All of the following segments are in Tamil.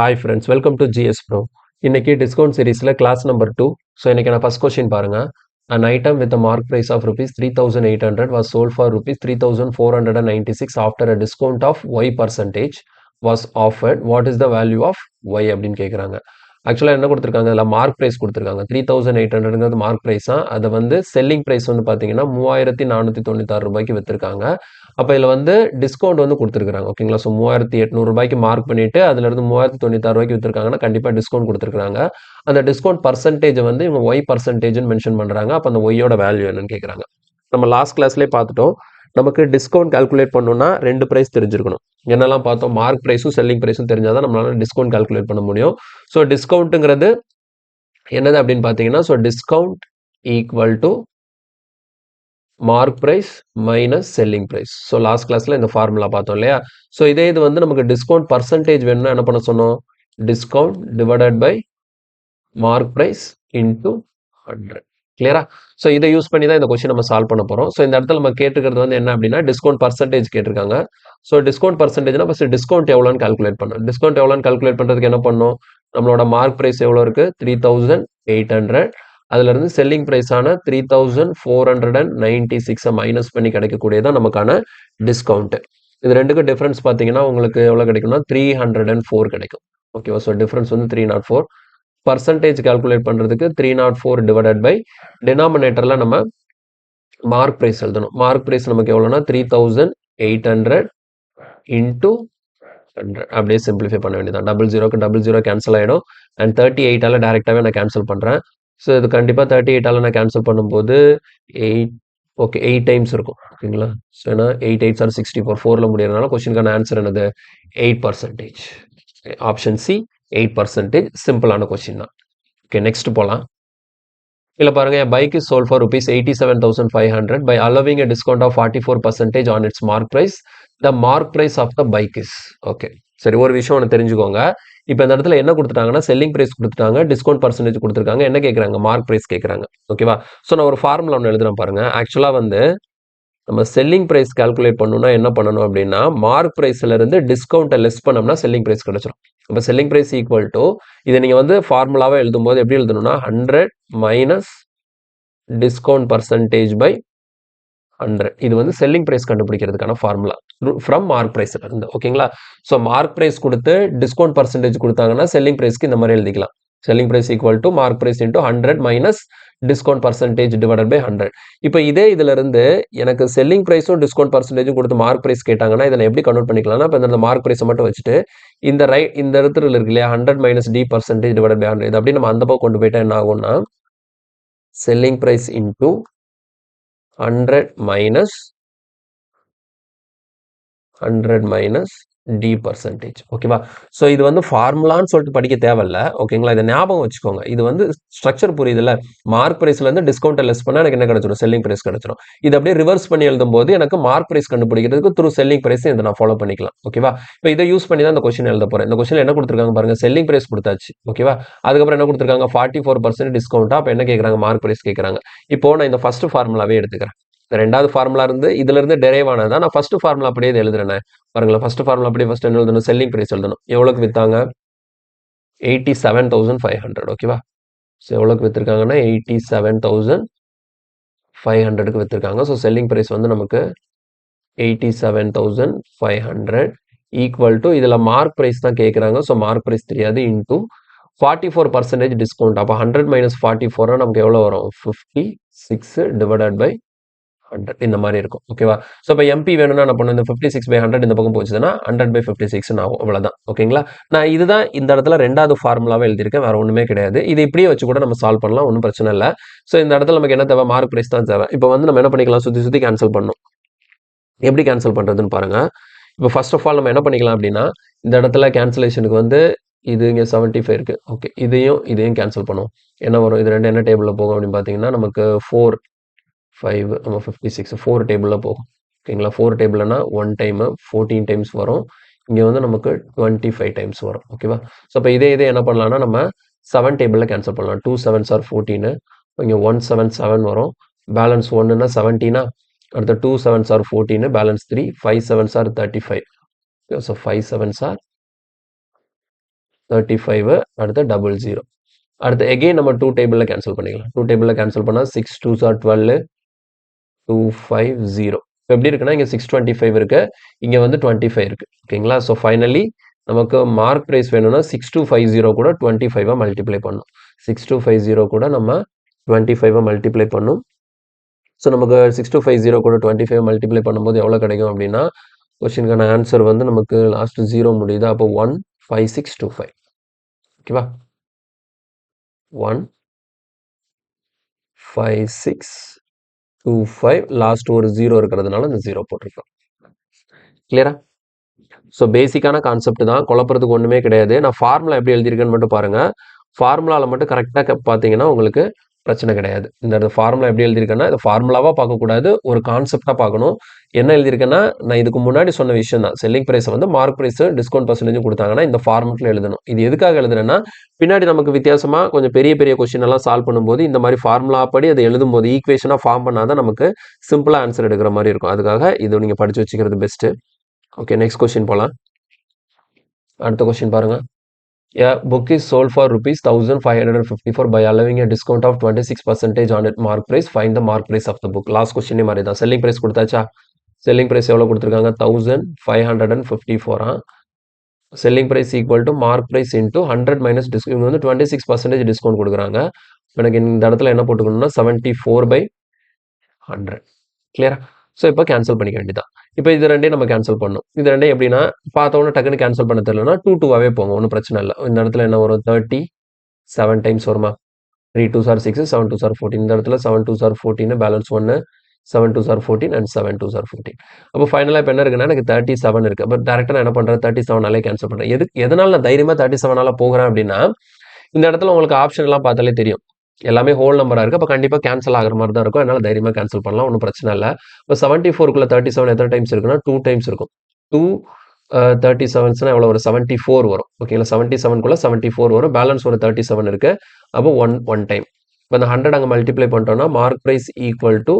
Hi friends, welcome to GS Pro. இன்னைக்கு டிஸ்கவுண்ட் சீரிஸ்ல கிளாஸ் நம்பர் 2. ஸோ இன்னைக்கு நான் ஃபர்ஸ்ட் கொஸ்டின் பாருங்க. An item with a mark price of rupees 3,800 was sold for rupees 3,496 after a discount of y percentage was offered. What is the value of y அப்படின்னு கேட்குறாங்க. ஆக்சுவலாக என்ன கொடுத்துருக்காங்க, அதில் மார்க் ப்ரைஸ் கொடுத்துருக்காங்க. 3,800ங்கிறது மார்க் ப்ரைஸாக, அதை வந்து செல்லிங் ப்ரைஸ் வந்து பார்த்தீங்கன்னா 3,496 ரூபாய்க்கு விற்றுருக்காங்க. அப்போ இதில் வந்து டிஸ்கவுண்ட் வந்து கொடுத்துருக்காங்க. ஓகேங்களா? ஸோ 3,800 ரூபாய்க்கு மார்க் பண்ணிட்டு அதுலேருந்து 3,096 ரூபாய்க்கு விற்றுருக்காங்கன்னா கண்டிப்பாக டிஸ்கவுண்ட் கொடுத்துருக்காங்க. அந்த டிஸ்கவுண்ட் பர்சன்டேஜ் வந்து இவங்க ஒய் பர்சன்டேஜ்னு மென்ஷன் பண்ணுறாங்க. அப்போ அந்த ஒய்யோட வேல்யூ என்னன்னு கேட்குறாங்க. நம்ம லாஸ்ட் கிளாஸ்லேயே பார்த்துட்டோம். நமக்கு டிஸ்கவுண்ட் கால்குலேட் பண்ணணும்னா ரெண்டு ப்ரைஸ் தெரிஞ்சிருக்கணும். என்னெல்லாம் பார்த்தோம், மார்க் ப்ரைஸும் செல்லிங் ப்ரைஸும் தெரிஞ்சால் தான் நம்மளால டிஸ்கவுண்ட் கால்குலேட் பண்ண முடியும். ஸோ டிஸ்கவுண்ட்டுங்கிறது என்னது அப்படின்னு பார்த்தீங்கன்னா, so discount equal to mark price minus selling price. So last கிளாஸில் இந்த ஃபார்முலா பார்த்தோம் இல்லையா? ஸோ இதே இது வந்து நமக்கு டிஸ்கவுண்ட் பர்சன்டேஜ் வேணும்னா என்ன பண்ண சொன்னோம், discount divided by mark price into 100. கிளியரா? ஸோ இதை யூஸ் பண்ணி தான் இந்த கொஸ்டின் நம்ம சால்வ் பண்ண போகிறோம். ஸோ இந்த இடத்துல நம்ம கேட்டுக்கிறது வந்து என்ன அப்படின்னா, டிஸ்கவுண்ட் பர்சன்டேஜ் கேட்டிருக்காங்க. ஸோ டிஸ்கவுண்ட் பர்சன்டேஜ்னா ஃபர்ஸ்ட் டிஸ்கவுண்ட் எவ்வளோன்னு கால்குலேட் பண்ணணும். டிஸ்கவுண்ட் எவ்வளோன்னு கால்குலேட் பண்ணுறதுக்கு என்ன பண்ணணும், நம்மளோட மார்க் ப்ரைஸ் எவ்வளோ இருக்குது, 3,800. அதுலேருந்து செல்லிங் ப்ரைஸான 3,496 மைனஸ் பண்ணி கிடைக்கக்கூடியதான் நமக்கான டிஸ்கவுண்ட்டு. இது ரெண்டுக்கும் டிஃப்ரென்ஸ் பார்த்தீங்கன்னா உங்களுக்கு எவ்வளோ கிடைக்கும்னா 304 கிடைக்கும். ஓகேவா? ஸோ டிஃப்ரென்ஸ் வந்து 304. பர்சன்டேஜ் கால்குலேட் பண்ணுறதுக்கு 304 டிவைடட் பை டினாமினேட்டரில் நம்ம மார்க் ப்ரைஸ் எழுதணும். மார்க் ப்ரைஸ் நமக்கு எவ்வளோனா 3,800 இன்டூ 100. அப்படியே சிம்பிளிஃபை பண்ண வேண்டியதான். 00 கேன்சல் ஆகிடும். அண்ட் 38ஆல் டேரெக்டாகவே நான் கேன்சல் பண்ணுறேன். ஸோ இது கண்டிப்பாக 38ஆல் நான் கேன்சல் பண்ணும்போது 8 டைம்ஸ் இருக்கும். ஓகேங்களா? ஸோ ஏன்னா 8 8s are 64. 4ல் முடியறதுனால கொஸ்டினுக்கான ஆன்சர் என்னது, 8%. Option C 8%. சிம்பிளான கொஸ்டின் தான். ஓகே, நெக்ஸ்ட் போகலாம். இல்லை பாருங்க, bike is sold for rupees 87,500 by allowing a discount of 44% on its mark price. The mark price of the bike is. Okay, சரி, ஒரு விஷயம் ஒன்று தெரிஞ்சுக்கோங்க. இப்போ இந்த இடத்துல என்ன கொடுத்துட்டாங்கன்னா, செல்லிங் ப்ரைஸ் கொடுத்துட்டாங்க, டிஸ்கவுண்ட் பர்சன்டேஜ் கொடுத்துருக்காங்க. என்ன கேட்குறாங்க, மார்க் ப்ரைஸ் கேட்குறாங்க. ஓகேவா? ஸோ நான் ஒரு ஃபார்முலா ஒன்று எழுதுறேன் பாருங்க. ஆக்சுவலாக வந்து நம்ம செல்லிங் ப்ரைஸ் கால்குலேட் பண்ணணும்னா என்ன பண்ணணும் அப்படின்னா, மார்க் ப்ரைஸ்ல இருந்து டிஸ்கவுண்ட்டை லெஸ் பண்ணோம்னா செல்லிங் ப்ரைஸ் கிடைச்சிடும். அப்போ செல்லிங் ப்ரைஸ் ஈக்குவல் டு, இதை நீங்கள் வந்து ஃபார்முலாவை எழுதும்போது எப்படி எழுதணும்னா, 100 மைனஸ் டிஸ்கவுண்ட் பர்சன்டேஜ் பை 100. இது வந்து செல்லிங் பிரைஸ் கண்டுபிடிக்கிறதுக்கான ஃபார்முலா ஃப்ரம் மார்க் பிரைஸ் இருந்து. ஓகேங்களா? ஸோ மார்க் பிரைஸ் கொடுத்து டிஸ்கவுண்ட் பர்சன்டேஜ் கொடுத்தாங்கன்னா செல்லிங் பிரைஸ்க்கு இந்த மாதிரி எழுதிக்கலாம். Selling price equal to mark price into 100 minus discount percentage divided by 100. இப்போ இதே இதுல இருந்து எனக்கு செல்லிங் பிரைஸும் டிஸ்கவுண்ட் பர்சன்டேஜும் கொடுத்து மார்க் பிரைஸ் கேட்டாங்கன்னா இதை எப்படி கன்வெர்ட் பண்ணிக்கலாம்னா, இப்போ இந்த மார்க் பிரைஸை மட்டும் வச்சுட்டு இந்த இடத்துல இருக்கு இல்லையா, 100 minus D percentage divided by 100, இது அப்படி நம்ம அந்த பக்கம் கொண்டு போயிட்டா என்ன ஆகும்னா, selling price into 100 minus D percentage. ஓகேவா? ஸோ இது வந்து ஃபார்முலான்னு சொல்லிட்டு படிக்க தேவையில்ல. ஓகேங்களா? இதை ஞாபகம் வச்சுக்கோங்க. இது வந்து ஸ்ட்ரக்சர் புரியுதுல்ல. மார்க் பிரைஸ்லேருந்து டிஸ்கவுண்ட் லெஸ் பண்ணால் எனக்கு என்ன கிடைச்சிடும், செல்லிங் பிரைஸ் கிடைச்சிடும். இது அப்படியே ரிவர்ஸ் பண்ணி எழுதும்போது எனக்கு மார்க் பிரைஸ் கண்டுபிடிக்கிறதுக்கு த்ரூ செல்லிங் பிரைஸ் இதை நான் ஃபாலோ பண்ணிக்கலாம். ஓகேவா? இப்போ இதை யூஸ் பண்ணி தான் இந்த கொஸ்டின் எழுத போகிறேன். இந்த கொஸ்டின் என்ன கொடுத்துருக்காங்க பாருங்க, செல்லிங் பிரைஸ் கொடுத்தாச்சு. ஓகேவா? அதுக்கப்புறம் என்ன கொடுத்துருக்காங்க, 44% டிஸ்கவுண்ட்டா. அப்போ என்ன கேட்குறாங்க, மார்க் பிரைஸ் கேட்குறாங்க. இப்போ நான் இந்த ஃபர்ஸ்ட் ஃபார்முலாவே எடுத்துக்கிறேன். இந்த ரெண்டாவது ஃபார்முலா இருந்து இதுல இருந்து டெரைவ் ஆனதான் நான் ஃபர்ஸ்ட் ஃபார்முலா அப்படியே எழுதுறேன். பாருங்களேன், ஃபர்ஸ்ட் ஃபார்முலா அப்படியே ஃபர்ஸ்ட் என்ன எழுதணும், செல்லிங் பிரைஸ் எழுதணும். எவ்வளோக்கு வித்தாங்க, 87,500. ஓகேவா? ஸோ எவ்வளோக்கு வித்திருக்காங்கன்னா 87,500க்கு வித்திருக்காங்க. ஸோ செல்லிங் பிரைஸ் வந்து நமக்கு 87,500 ஈக்குவல் டு, இதில் மார்க் பிரைஸ் தான் கேட்குறாங்க. ஸோ மார்க் பிரைஸ் தெரியாது, இன்டூ 44% டிஸ்கவுண்ட். அப்போ 100 மைனஸ் 44 நமக்கு எவ்வளோ வரும், 56 டிவைடட் பை 100. இந்த மாதிரி இருக்கும். ஓகேவா? ஸோ இப்போ எம்பி வேணும்னா என்ன பண்ணும், இந்த 56/100 இந்த பக்கம் போச்சுன்னா 100/56 ஆகும். அவ்வளோதான். ஓகேங்களா? நான் இதுதான் இந்த இடத்துல ரெண்டாவது ஃபார்முலாவை எழுதியிருக்கேன், வேற ஒன்றுமே கிடையாது. இது இப்படியே வச்சு கூட நம்ம சால்வ் பண்ணலாம், ஒன்றும் பிரச்சனை இல்லை. ஸோ இந்த இடத்துல நமக்கு என்ன தேவை, மார்க் பிரைஸ் தான் தேவை. இப்போ வந்து நம்ம என்ன பண்ணிக்கலாம், சுற்றி சுற்றி கேன்சல் பண்ணணும். எப்படி கேன்சல் பண்ணுறதுன்னு பாருங்க. இப்போ ஃபர்ஸ்ட் ஆஃப் ஆல் நம்ம என்ன பண்ணிக்கலாம் அப்படின்னா, இந்த இடத்துல கேன்சலேஷனுக்கு வந்து இது இங்கே 75 இருக்கு. ஓகே, இதையும் கேன்சல் பண்ணுவோம். என்ன வரும், இது ரெண்டு என்ன டேபிளில் போகும் அப்படின்னு பார்த்தீங்கன்னா, நமக்கு 4 5 நம்ம 56 4 டேபிளில் போகும். ஓகேங்களா? 4 டேபிள்னா 1 டைமு 14 டைம்ஸ் வரும். இங்கே வந்து நமக்கு 25 டைம்ஸ் வரும். ஓகேவா? ஸோ இப்போ இதே என்ன பண்ணலாம்னா, நம்ம 7 டேபிளில் கேன்சல் பண்ணலாம். 2 7s are 14. இங்கே 177 வரும். பேலன்ஸ் 1ன்னா 17. அடுத்த 2 7s are 14, balance 3, 5 7s are 35. So 5 7s are 35 அடுத்து 00 அடுத்து எகெயின் நம்ம 2 டேபிளில் கேன்சல் பண்ணிக்கலாம். 2 டேபிளில் கேன்சல் பண்ணால் 6 2s are 12 250. இப்போ எப்படி இருக்குன்னா இங்கே 625 இருக்கு, இங்கே வந்து 25 இருக்கு. ஓகேங்களா? ஸோ ஃபைனலி நமக்கு மார்க் ப்ரைஸ் வேணும்னா 6250 கூட 25 மல்டிப்ளை பண்ணும். 6250 கூட நம்ம 25 மல்டிப்ளை பண்ணும். ஸோ நமக்கு 6250 கூட 25 மல்டிப்ளை பண்ணும்போது எவ்வளோ கிடைக்கும் அப்படின்னா கொஸ்டினுக்கான ஆன்சர் வந்து நமக்கு லாஸ்ட் 0 முடியுது. அப்போ 15625. ஓகேவா? 15625 லாஸ்ட் ஒரு 0 இருக்கிறதுனால இந்த 0 போட்டிருக்கோம். கிளியரா? ஸோ பேசிக்கான கான்செப்ட் தான், குழப்பறதுக்கு ஒன்றுமே கிடையாது. நான் ஃபார்முலா எப்படி எழுதியிருக்கேன்னு மட்டும் பாருங்க. ஃபார்முலாவில் மட்டும் கரெக்டாக பார்த்தீங்கன்னா உங்களுக்கு பிரச்சனை கிடையாது. இந்த ஃபார்முலா எப்படி எழுதியிருக்கேன்னா இது ஃபார்முலாவாக பார்க்கக்கூடாது, ஒரு கான்செப்டாக பார்க்கணும். என்ன எழுதியிருக்கேன்னா நான் இதுக்கு முன்னாடி சொன்ன விஷயம் தான், செல்லிங் ப்ரைஸை வந்து மார்க் ப்ரைஸ் டிஸ்கவுண்ட் பர்சன்டேஜ் கொடுத்தாங்கன்னா இந்த ஃபார்மெட்டில் எழுதணும். இது எதுக்காக எழுதுறேன்னா பின்னாடி நமக்கு வித்தியாசமாக கொஞ்சம் பெரிய பெரிய கொஸ்டின் எல்லாம் சால்வ் பண்ணும்போது இந்த மாதிரி ஃபார்முலா படி அதை எழுதும்போது ஈக்குவேஷனாக ஃபார்ம் பண்ணாதான் நமக்கு சிம்பிளாக ஆன்சர் எடுக்கிற மாதிரி இருக்கும். அதுக்காக இது நீங்கள் படித்து வச்சுக்கிறது பெஸ்ட்டு. ஓகே, நெக்ஸ்ட் கொஸ்டின் போகலாம். அடுத்த கொஸ்டின் பாருங்க. A book is sold for rupees 1554 by allowing a discount of 26% on its mark price. Find the mark price of the book. Last question மாதிரி தான். செல்லிங் பிரைஸ் கொடுத்தாச்சா? செல்லிங் பிரைஸ் எவ்வளோ கொடுத்துருக்காங்க? 1554. Selling price equal to mark price into 100 minus discount. இவங்க வந்து 26% டிஸ்கவுண்ட் கொடுக்குறாங்க. எனக்கு இந்த இடத்துல என்ன போட்டுக்கணும்னா 74/100. கிளியரா? ஸோ இப்போ கேன்சல் பண்ணிக்க வேண்டியதான். இப்போ இது ரெண்டையும் நம்ம கேன்சல் பண்ணணும். இது ரெண்டையும் எப்படின்னா பார்த்தோன்னே டக்குன்னு கேன்சல் பண்ண தெரியலனா 2 2வாகவே போங்க, ஒன்றும் பிரச்சனை இல்லை. இந்த இடத்துல என்ன வரும்? 37 டைம்ஸ் வருமா? 3 2s are 6, 7 2s are 14. இந்த இடத்துல 7 2s are 14, balance 1, 7 2s are 14 and 7 2s are 14. அப்போ ஃபைனலாக இப்போ என்ன இருக்குன்னா எனக்கு 37 இருக்குது. அப்போ டேரெக்டாக நான் என்ன பண்ணுறேன்? 37ஆலே கேன்சல் பண்ணுறேன். எதனால நான் தைரியமாக 37ஆல போகிறேன் அப்படின்னா இந்த இடத்துல உங்களுக்கு ஆப்ஷன் எல்லாம் பார்த்தாலே தெரியும், எல்லாமே ஹோல் நம்பராக இருக்குது. அப்போ கண்டிப்பாக கேன்சல் ஆகிற மாதிரி தான் இருக்கும். அதனால் தைரியமாக கேன்சல் பண்ணலாம், ஒன்றும் பிரச்சனை இல்லை. இப்போ 74க்குள்ள 37 எத்தனை டைம்ஸ் இருக்குன்னா 2 டைம்ஸ் இருக்கும். 2 37ஸ்னா எவ்வளோ வரும்? 74 வரும். ஓகேங்களா? 77க்குள்ள 74 வரும், பேலன்ஸ் ஒரு 37 இருக்குது. அப்போ ஒன் டைம். இப்போ இந்த 100 அங்கே மல்டிப்ளை பண்ணிட்டோம்னா mark price equal to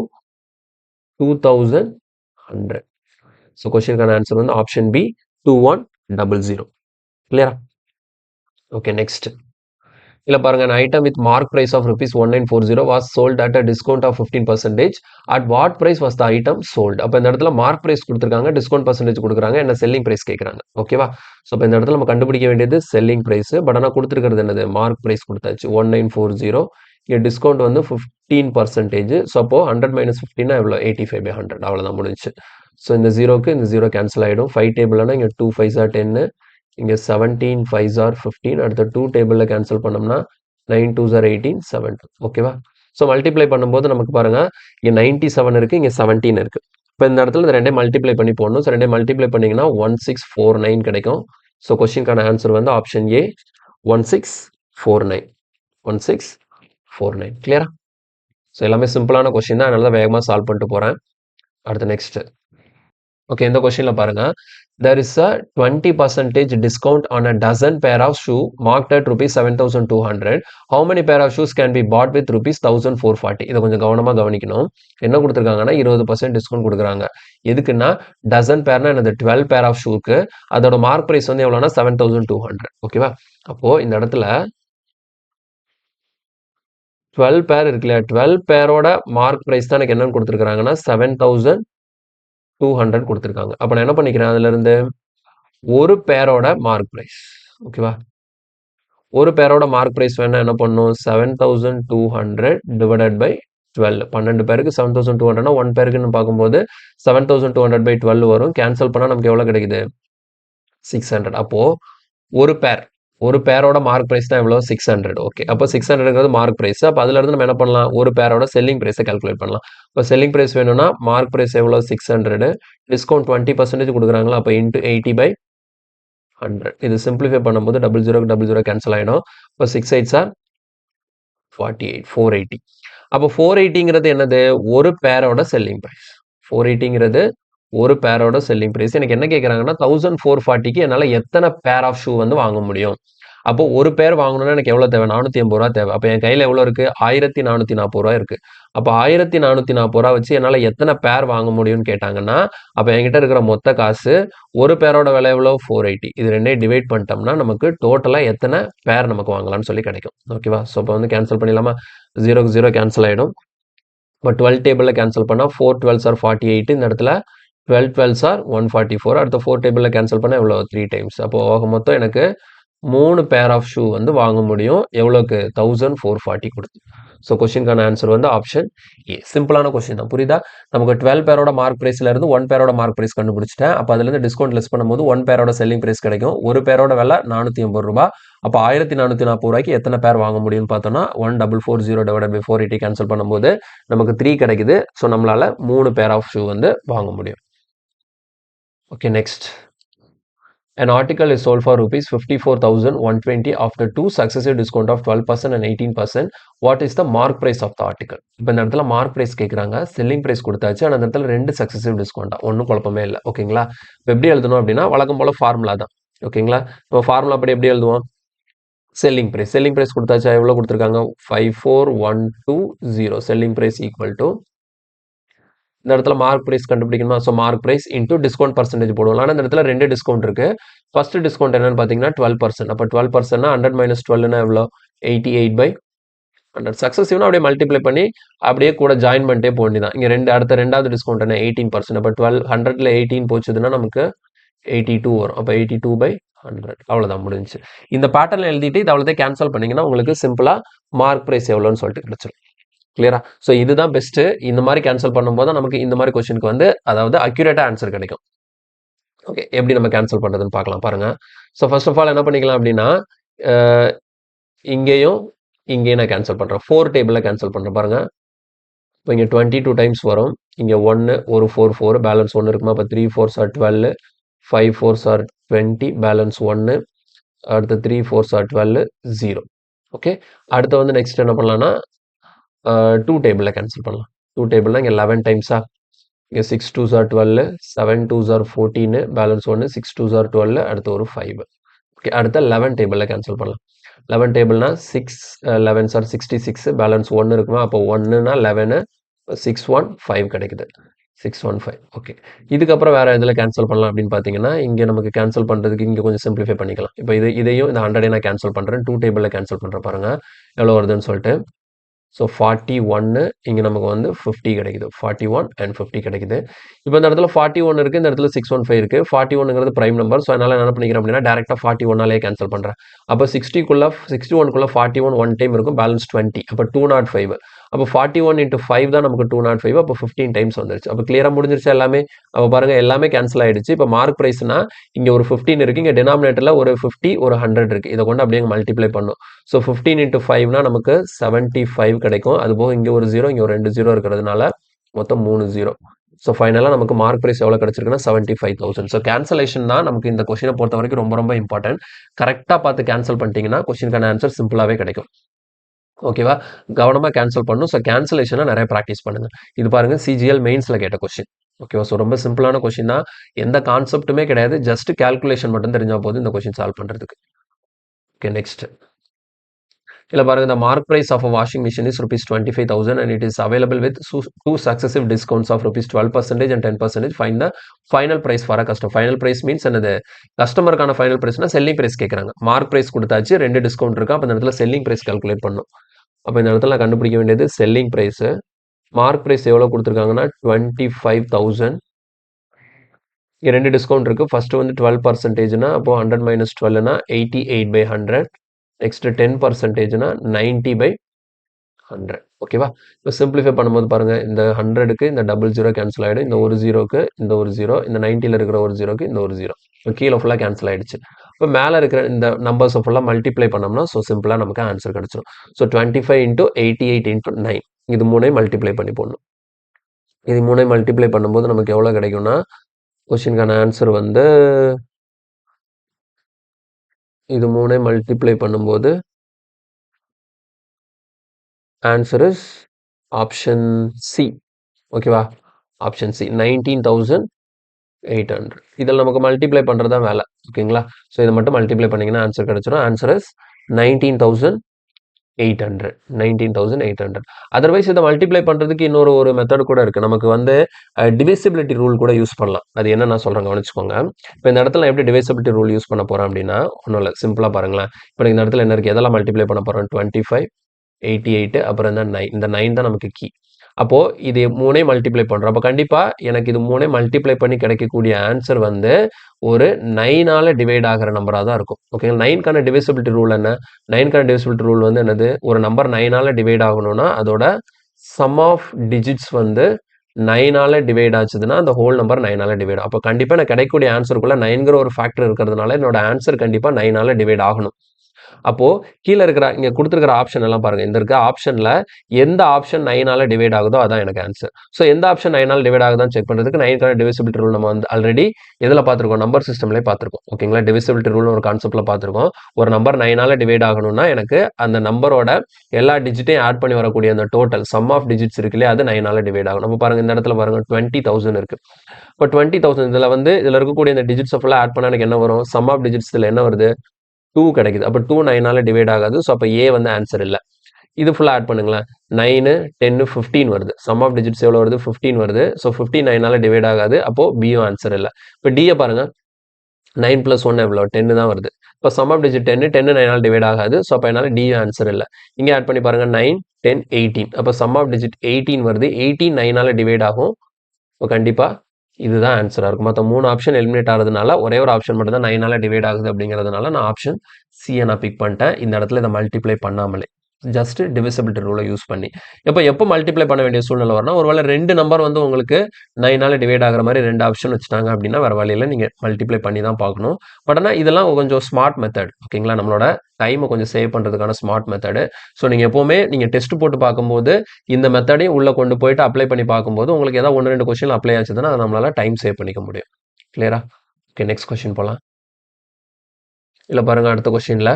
2100. So கொஸ்டினுக்கான ஆன்சர் வந்து ஆப்ஷன் பி 2100. கிளியரா? Okay, next. இல்லை பாருங்க, an item with mark price of rupees 1940 was sold at a discount of 15%. At what price was the item sold? அப்போ இந்த இடத்துல மார்க் ப்ரைஸ் கொடுத்துருக்காங்க, டிஸ்கவுண்ட் பர்சன்டேஜ் கொடுக்குறாங்க, என்ன செல்லிங் ப்ரைஸ் கேட்குறாங்க. ஓகேவா? ஸோ இப்போ இந்த இடத்துல நம்ம கண்டுபிடிக்க வேண்டியது செல்லிங் ப்ரைஸ். பட் ஆனால் கொடுத்துருக்கிறது என்னது? மார்க் ப்ரைஸ் கொடுத்தாச்சு 1940. இங்கே டிஸ்கவுண்ட் வந்து 15%. ஸோ அப்போ 100 மைனஸ் 15 எவ்வளோ? 85/100. அவ்வளோதான் முடிஞ்சு. ஸோ இந்த 0க்கு இந்த 0 கேன்சல் ஆகிடும். 5 டேபிள்னா இங்கே 2 5s are 10, இங்கே 17 5s are 15. அடுத்த 2 டேபிளில் கேன்சல் பண்ணோம்னா 9 2s are 18 7 2. ஓகேவா? ஸோ மல்டிப்ளை பண்ணும்போது நமக்கு பாருங்க இங்கே 97 இருக்குது, இங்கே 17 இருக்குது. இப்போ இந்த இடத்துல இந்த ரெண்டே மல்டிப்ளை பண்ணி போடணும். ஸோ ரெண்டே மல்டிப்ளை பண்ணிங்கன்னா 1649 கிடைக்கும். ஸோ கொஸ்டினுக்கான ஆன்சர் வந்து ஆப்ஷன் ஏ 1649. 1649. கிளியரா? ஸோ எல்லாமே சிம்பிளான கொஸ்டின் தான், அதனால தான் வேகமாக சால்வ் பண்ணிட்டு போகிறேன். அடுத்து நெக்ஸ்ட். ஓகே, இந்த கொஸ்டின்ல பாருங்க, there is a 20% discount on a dozen pair of shoe marked at rupees 7200. How many pair of shoes can be bought with rupees 1440? இதை கொஞ்சம் கவனமா கவனிக்கணும். என்ன கொடுத்துருக்காங்கன்னா 20% டிஸ்கவுண்ட் கொடுக்குறாங்க. எதுக்குன்னா டசன் பேர்னா என்னது? 12 பேர் ஆஃப் ஷூக்கு. அதோட மார்க் பிரைஸ் வந்து எவ்வளோனா 7200. ஓகேவா? அப்போ இந்த இடத்துல 12 பேர் இருக்கு இல்லையா, 12 பேரோட மார்க் பிரைஸ் தான் எனக்கு என்னன்னு கொடுத்துருக்காங்கன்னா 7200 கொடுத்துருக்காங்க. அப்போ நான் என்ன பண்ணிக்கிறேன், அதுல இருந்து ஒரு பேரோட மார்க் பிரைஸ். ஓகேவா? ஒரு பேரோட மார்க் பிரைஸ் வேணா என்ன பண்ணும்? 7200 டிவைடட் பை 12. 12 பேருக்கு 7200, ஒன் பேருக்குன்னு பார்க்கும்போது 7200/12 வரும். கேன்சல் பண்ணால் நமக்கு எவ்வளோ கிடைக்குது? 600. அப்போ ஒரு பேரோட மார்க் பிரைஸ் தான் எவ்வளோ? 600. ஓகே, அப்போ 600ங்கிறது மார்க் பிரைஸ். அப்போ அதுல இருந்து நம்ம என்ன பண்ணலாம்? ஒரு பேரோட செல்லிங் பிரைஸை கால்குலேட் பண்ணலாம். இப்போ செல்லிங் பிரைஸ் வேணும்னா மார்க் பிரைஸ் எவ்வளோ? 600. டிஸ்கவுண்ட் 20% கொடுக்குறாங்களா, அப்போ இன்ட்டு 80/100. இது சிம்பிளிஃபை பண்ணும்போது 00க்கு 00 கேன்சல் ஆகிடும். இப்போ 6 8s are 48, 480. அப்போ 480ங்கிறது என்னது? ஒரு பேரோட செல்லிங் பிரைஸ். 480ங்கிறது ஒரு பேரோட செல்லிங் பிரைஸ். எனக்கு என்ன கேட்குறாங்கன்னா 1440க்கு என்னால் எத்தனை பேர் ஆஃப் ஷூ வந்து வாங்க முடியும் அப்போ ஒரு பேர் வாங்கணும்னா எனக்கு எவ்வளோ தேவை? 480 ரூபா தேவை. அப்போ என் கையில எவ்வளோ இருக்கு? 1440 ரூபா இருக்கு. அப்போ 1440 ரூபா வச்சு என்னால எத்தனை பேர் வாங்க முடியும்னு கேட்டாங்கன்னா, அப்போ என்கிட்ட இருக்கிற மொத்த காசு ஒரு பேரோட விலை எவ்வளோ? 480. இது ரெண்டையும் டிவைட் பண்ணிட்டோம்னா நமக்கு டோட்டலா எத்தனை பேர் நமக்கு வாங்கலாம்னு சொல்லி கிடைக்கும். ஓகேவா? ஸோ அப்போ வந்து கேன்சல் பண்ணிடலாமா? 0க்கு 0 கேன்சல் ஆயிடும். இப்போ 12 டேபிளில் கேன்சல் பண்ணால் 4 12s ஆர் 48. இந்த இடத்துல 12 12s ஆர் 144. அடுத்த 4 டேபிளில் கேன்சல் பண்ணால் எவ்வளோ? 3 டைம்ஸ். அப்போ மொத்தம் எனக்கு 3 பேர் ஆஃப் ஷூ வந்து வாங்க முடியும். எவ்வளோக்கு? 1440 கொடுத்து. ஸோ கொஸ்டினுக்கான ஆன்சர் வந்து ஆப்ஷன் ஏ. சிம்பிளான கொஸ்டின் தான், புரியுதா? நமக்கு 12 பேரோட மார்க் பிரைஸ்ல இருந்து 1 பேரோட மார்க் பிரைஸ் கண்டுபிடிச்சிட்டேன். அப்போ அதுலேருந்து டிஸ்கவுண்ட் லெஸ் பண்ணும்போது 1 பேரோட செல்லிங் பிரைஸ் கிடைக்கும். ஒரு பேரோட விலை 480 ரூபாய். அப்போ 1440 ரூபாய்க்கு எத்தனை பேர் வாங்க முடியும்னு பார்த்தோம்னா 1440 டிவைடட் பை 480 கேன்சல் பண்ணும்போது நமக்கு 3 கிடைக்குது. ஸோ நம்மளால 3 பேர் ஆஃப் ஷூ வந்து வாங்க முடியும். Okay, next. An article is sold for rupees 54,120 after 2 successive discount of 12% and 18%. What is the mark price of the article? இப்போ இந்த இடத்துல மார்க் பிரைஸ் கேட்குறாங்க, செல்லிங் பிரைஸ் கொடுத்தாச்சு. ஆனால் இந்த இடத்துல 2 சக்சசிவ் டிஸ்கவுண்டா, ஒன்றும் குழப்பமே இல்லை. ஓகேங்களா? இப்போ எப்படி எழுதணும் அப்படின்னா வழக்கம் போல ஃபார்முலா தான். ஓகேங்களா? இப்போ ஃபார்முலா படி எப்படி எழுதுவோம்? செல்லிங் பிரைஸ் கொடுத்தாச்சா? எவ்வளோ கொடுத்துருக்காங்க? 54120. செல்லிங் பிரைஸ் ஈக்குவல் டு இந்த இடத்துல மார்க் பிரைஸ் கண்டுபிடிக்கணுமா? So mark price into discount percentage போடுவோம். ஆனால் இந்த இடத்துல 2 டிஸ்கவுண்ட் இருக்கு. ஃபர்ஸ்ட் டிஸ்கவுண்ட் என்னன்னு பார்த்தீங்கன்னா 12%. அப்போ 12%னா 100 - 12னா எவ்வளோ? 88/100. சக்சஸிவ்னா அப்படியே மல்டிப்ளை பண்ணி அப்படியே கூட ஜாயின் பண்ணிட்டே போக வேண்டியதான். இங்கே அடுத்த ரெண்டாவது டிஸ்கவுண்ட் என்ன? 18%. அப்போ 100ல் 18 போச்சுதுன்னா நமக்கு 82 வரும். அப்போ 82/100. அவ்வளோதான், முடிஞ்சுச்சு. இந்த பேட்டர்ல எழுதிட்டு இது அவ்வளோதான் கேன்சல் பண்ணீங்கன்னா உங்களுக்கு சிம்பிளா மார்க் பிரைஸ் எவ்வளோன்னு சொல்லிட்டு கிடைச்சிடும். கிளியரா? ஸோ இதுதான் பெஸ்ட். இந்த மாதிரி கேன்சல் பண்ணும்போது நமக்கு இந்த மாதிரி கொஸ்டினுக்கு வந்து அதாவது அக்யூரேட்டா ஆன்சர் கிடைக்கும். ஓகே, எப்படி நம்ம கேன்சல் பண்றதுன்னு பார்க்கலாம் பாருங்க. ஸோ ஃபர்ஸ்ட் ஆஃப் ஆல் என்ன பண்ணிக்கலாம் அப்படின்னா இங்கேயும் நான் கேன்சல் பண்றேன். 4 டேபிளில் கேன்சல் பண்றேன் பாருங்க. இப்போ இங்கே 22 டைம்ஸ் வரும். இங்கே 1 ஒரு 4 பேலன்ஸ் 1 இருக்குமா? அப்போ 3 4s are 12, 5 4s are 20, balance 1. அடுத்து 3 4s are 12, 0. ஓகே, அடுத்து வந்து நெக்ஸ்ட் என்ன பண்ணலாம்னா 2 டேபிளில் கேன்சல் பண்ணலாம். 2 டேபிள்னா இங்கே 11 டைம்ஸா? இங்கே 6 2s are 12, 7 2s are 14, balance 1, 6 2s are 12, அடுத்து ஒரு 5. ஓகே, அடுத்த 11 டேபிளில் கேன்சல் பண்ணலாம். 11 டேபிள்னா 6 11s are 66, பேலன்ஸ் 1 இருக்குமா? அப்போ 1னா 11, 6 1 5 கிடைக்குது. 615. ஓகே, இதுக்கப்புறம் வேற இதில் கேன்சல் பண்ணலாம் அப்படின்னு பார்த்தீங்கன்னா இங்கே நமக்கு கேன்சல் பண்ணுறதுக்கு இங்கே கொஞ்சம் சிம்பிளிஃபை பண்ணிக்கலாம். இப்போ இதையும் இந்த 100 நான் கேன்சல் பண்ணுறேன். 2 டேபிளில் கேன்சல் பண்ணுறேன் பாருங்க எவ்வளோ வருதுன்னு சொல்லிட்டு. ஸோ 41 இங்கே நமக்கு வந்து 50 கிடைக்குது. 41 and 50 கிடைக்குது. இப்போ இந்த இடத்துல 41 இருக்குது, இந்த இடத்துல 615 இருக்குது. 41ங்கிறது ப்ரைம் நம்பர். ஸோ அதனால் என்ன பண்ணிக்கிறேன் அப்படின்னா டேரெக்டாக 41ஆலே கேன்சல் பண்ணுறேன். அப்போ 61க்குள்ள 41 ஒன் டைம் இருக்கும், பேலன்ஸ் 20. அப்போ 205. அப்போ 41 × 5 தான் நமக்கு 205. அப்போ 15 டைம்ஸ் வந்துருச்சு. அப்போ கிளியராக முடிஞ்சிருச்சு எல்லாமே. அப்போ பாருங்க எல்லாமே கேன்சல் ஆயிடுச்சு. இப்போ மார்க் ப்ரைஸ்னா இங்கே ஒரு 15 இருக்குது, இங்கே டினாமினேட்டரில் ஒரு 50 ஒரு 100 இருக்குது. இதை கொண்டு அப்படியே மல்டிப்ளை பண்ணும். ஸோ 15 × 5னா நமக்கு 75 கிடைக்கும். அதுபோக இங்கே ஒரு 0 இங்கே ஒரு 2 0 இருக்கிறதுனால மொத்தம் 3 0. ஸோ ஃபைனலாக நமக்கு மார்க் பிரைஸ் எவ்வளோ கிடைச்சிருக்குன்னா 75,000. ஸோ கேன்சலேஷன் தான் நமக்கு இந்த கொஸ்டினை பொறுத்த வரைக்கும் ரொம்ப ரொம்ப இம்பார்ட்டன்ட். கரெக்டாக பார்த்து கேன்சல் பண்ணிட்டீங்கன்னா கொஸ்டினுக்கான ஆன்சர் சிம்பிளாகவே கிடைக்கும். ஓகேவா? கவனமாக கேன்சல் பண்ணணும். ஸோ கேன்சலேஷனை நிறைய ப்ராக்டிஸ் பண்ணுங்க. இது பாருங்க சிஜிஎல் மெயின்ஸில் கேட்ட கொஸ்டின். ஓகேவா? ஸோ ரொம்ப சிம்பிளான கொஸ்டின் தான், எந்த கான்செப்ட்டுமே கிடையாது. ஜஸ்ட் கேல்குலேஷன் மட்டும் தெரிஞ்சால் போதும் இந்த கொஸ்டின் சால்வ் பண்ணுறதுக்கு. Okay, next. இல்லை பாருங்க, the mark price of a washing machine is rupees 25,000 and it is available with 2 successive discounts of rupees 12% and 10%. Find the final price for a customer. Final price means என்னது? கஸ்டமருக்கான ஃபைனல் பிரைஸ்னா செல்லிங் பிரைஸ் கேட்குறாங்க. மார்க் பிரைஸ் கொடுத்தாச்சு, 2 டிஸ்கவுண்ட் இருக்கு. அப்போ இந்த இடத்துல செல்லிங் பிரைஸ் கால்குலேட் பண்ணும். அப்போ இந்த இடத்துல நான் கண்டுபிடிக்க வேண்டியது செல்லிங் பிரைஸ். மார்க் பிரைஸ் எவ்வளோ கொடுத்துருக்காங்கன்னா 25,000. இங்கே 2 டிஸ்கவுண்ட் இருக்கு. ஃபர்ஸ்ட் வந்து 12%னா அப்போ 100 - 12னா 88/100. நெக்ஸ்ட் 10%னா 90/100. ஓகேவா? இப்போ சிம்பிளிஃபை பண்ணும்போது பாருங்க, இந்த 100க்கு இந்த 00 கேன்சல் ஆகிடும். இந்த ஒரு 0க்கு இந்த ஒரு 0, இந்த 90ல் இருக்கிற ஒரு 0க்கு இந்த ஒரு 0. இப்போ கீழே ஃபுல்லாக கேன்சல் ஆகிடுச்சு. இப்போ மேலே இருக்கிற இந்த நம்பர்ஸை ஃபுல்லாக மல்டிப்ளை பண்ணோம்னா ஸோ சிம்பிளாக நமக்கு ஆன்சர் கிடச்சிடும். ஸோ 25 × 88 × 9 இது மூணையும் மல்டிப்ளை பண்ணி போடணும். இது மூணையும் மல்டிப்ளை பண்ணும்போது நமக்கு எவ்வளோ கிடைக்கும்னா கொஸ்டினுக்கான ஆன்சர் வந்து இது மூணையும் மல்டிப்ளை பண்ணும்போது ஆன்சர் இஸ் ஆப்ஷன் சி. ஓகேவா? Option C 19,000 800. இதில் நமக்கு மல்டிப்ளை பண்ணுறது தான் வேலை. ஓகேங்களா? ஸோ இதை மட்டும் மல்டிப்ளை பண்ணிங்கன்னா ஆன்சர் கிடச்சிடும். Answer is 19,800. 19,800. அதர்வைஸ் இதை மல்டிப்ளை பண்ணுறதுக்கு இன்னொரு மெத்தட் கூட இருக்குது. நமக்கு வந்து டிவிசிபிலிட்டி ரூல் கூட யூஸ் பண்ணலாம். அது என்ன நான் சொல்கிறேன் கவனிச்சுக்கோங்க. இப்போ இந்த இடத்துல எப்படி டிவிசிபிலிட்டி ரூல் யூஸ் பண்ண போகிறேன் அப்படின்னா, ஒன்றும் இல்லை, சிம்பிளாக பாருங்களேன். இப்போ இந்த இடத்துல என்ன இருக்குது, எதெல்லாம் மல்டிப்ளை பண்ண போகிறோம்? 25, 88, அப்புறம் இந்த 9. இந்த 9 தான் நமக்கு கீ. அப்போ இது 3 மல்டிப்ளை பண்றோம். அப்போ கண்டிப்பா எனக்கு இது 3 மல்டிப்ளை பண்ணி கிடைக்கக்கூடிய ஆன்சர் வந்து ஒரு 9ஆல டிவைட் ஆகிற நம்பரா தான் இருக்கும். ஓகேங்களா? 9க்கான டிவிசிபிலிட்டி ரூல் என்ன? 9க்கான டிவிசிபிலிட்டி ரூல் வந்து என்னது? ஒரு நம்பர் 9ஆல டிவைட் ஆகணும்னா அதோட சம் ஆஃப் டிஜிட்ஸ் வந்து 9ஆல டிவைட் ஆச்சுதுன்னா அந்த ஹோல் நம்பர் 9ஆல டிவைட். அப்போ கண்டிப்பா எனக்கு கிடைக்கக்கூடிய ஆன்சருக்குள்ள 9ங்கிற ஒரு ஃபேக்டர் இருக்கிறதுனால என்னோட ஆன்சர் கண்டிப்பா 9ஆல டிவைட் ஆகணும். அப்போ கீழே இருக்கிற இங்க கொடுத்துருக்கிற ஆப்ஷன் எல்லாம் பாருங்க. இந்த இருக்க ஆப்ஷன்ல எந்த ஆப்ஷன் 9ஆல டிவைட் ஆகுதோ அதான் எனக்கு ஆன்சர். ஸோ எந்த ஆப்ஷன் 9ஆல டிவைட் ஆகுதான்னு செக் பண்றதுக்கு 9க்கான டிவிசிபிலிட்டி ரூல் நம்ம வந்து ஆல்ரெடி எதில் பார்த்துருக்கோம்? நம்பர் சிஸ்டம்லேயே பார்த்துருக்கோம். ஓகேங்களா? டிவிசிபிலிட்டி ரூல் ஒரு கான்செப்ட்ல பார்த்துருக்கோம். ஒரு நம்பர் 9ஆல டிவைட் ஆகணும்னா எனக்கு அந்த நம்பரோட எல்லா டிஜிட்டையும் ஆட் பண்ணி வரக்கூடிய அந்த டோட்டல் சம் ஆஃப் டிஜிட்ஸ் இருக்கு இல்லையா, அது 9ஆல டிவைட் ஆகும். நம்ம பாருங்க இந்த இடத்துல பாருங்க 20,000 இருக்கு. இப்போ 20,000 இதுல வந்து இதுல இருக்கக்கூடிய இந்த டிஜிட்ஸ் ஃபுல்லாக ஆட் பண்ணா எனக்கு என்ன வரும்? சம் ஆஃப் டிஜிட்ஸ் இதுல என்ன வருது? 2 கிடைக்குது. அப்போ 2 9ஆல டிவைட் ஆகாது. ஸோ அப்போ ஏ வந்து ஆன்சர் இல்லை. இது ஃபுல்லாக ஆட் பண்ணுங்களேன். 9, 10, 15 வருது. சம் ஆஃப் டிஜிட்ஸ் எவ்வளோ வருது? 15 வருது. ஸோ 15 9ஆல டிவைட் ஆகாது. அப்போ பியும் ஆன்சர் இல்லை. இப்போ டியை பாருங்க. 9 + 1 எவ்வளோ? 10 தான் வருது. இப்போ சம் ஆஃப் டிஜிட் 10, 10 9ஆல டிவைட் ஆகாது. ஸோ அப்போ என்னால் டியும் ஆன்சர் இல்லை. இங்கே ஆட் பண்ணி பாருங்க. 9, 10, 18. அப்போ சம் ஆஃப் டிஜிட் 18 வருது. 18 9ஆல டிவைட் ஆகும். இப்போ கண்டிப்பாக இதுதான் ஆன்சராக இருக்கும். மற்ற 3 ஆப்ஷன் எலிமினேட் ஆகிறதுனால ஒரே ஒரு ஆப்ஷன் மட்டும் தான் 9ஆல டிவைட் ஆகுது அப்படிங்கிறதுனால நான் ஆப்ஷன் சியை நான் பிக் பண்ணிட்டேன். இந்த இடத்துல இதை மல்டிப்ளை பண்ணாமலே ஜஸ்ட் டிவிசிபிலிட்டி ரூலை யூஸ் பண்ணி. எப்போ மல்டிப்ளை பண்ண வேண்டிய சூழ்நிலை வரணும்? ஒருவேளை 2 நம்பர் வந்து உங்களுக்கு 9ஆல டிவைட் ஆகிற மாதிரி 2 ஆப்ஷன் வச்சுட்டாங்க அப்படின்னா வேறு வழியில் நீங்கள் மல்டிப்ளை பண்ணி தான் பார்க்கணும். பட் ஆனால் இதெல்லாம் கொஞ்சம் ஸ்மார்ட் மெத்தட். ஓகேங்களா? நம்மளோட டைமை கொஞ்சம் சேவ் பண்ணுறதுக்கான ஸ்மார்ட் மெத்தடு. ஸோ நீங்கள் எப்போவுமே நீங்கள் டெஸ்ட் போட்டு பார்க்கும்போது இந்த மெத்தடையும் உள்ளே கொண்டு போயிட்டு அப்ளை பண்ணி பார்க்கும்போது உங்களுக்கு ஏதாவது 1 2 கொஸ்டின் அப்ளை ஆச்சுன்னா அதை நம்மளால டைம் சேவ் பண்ணிக்க முடியும். கிளியரா? ஓகே, நெக்ஸ்ட் கொஸ்டின் போகலாம். இல்லை பாருங்க, அடுத்த கொஸ்டினில்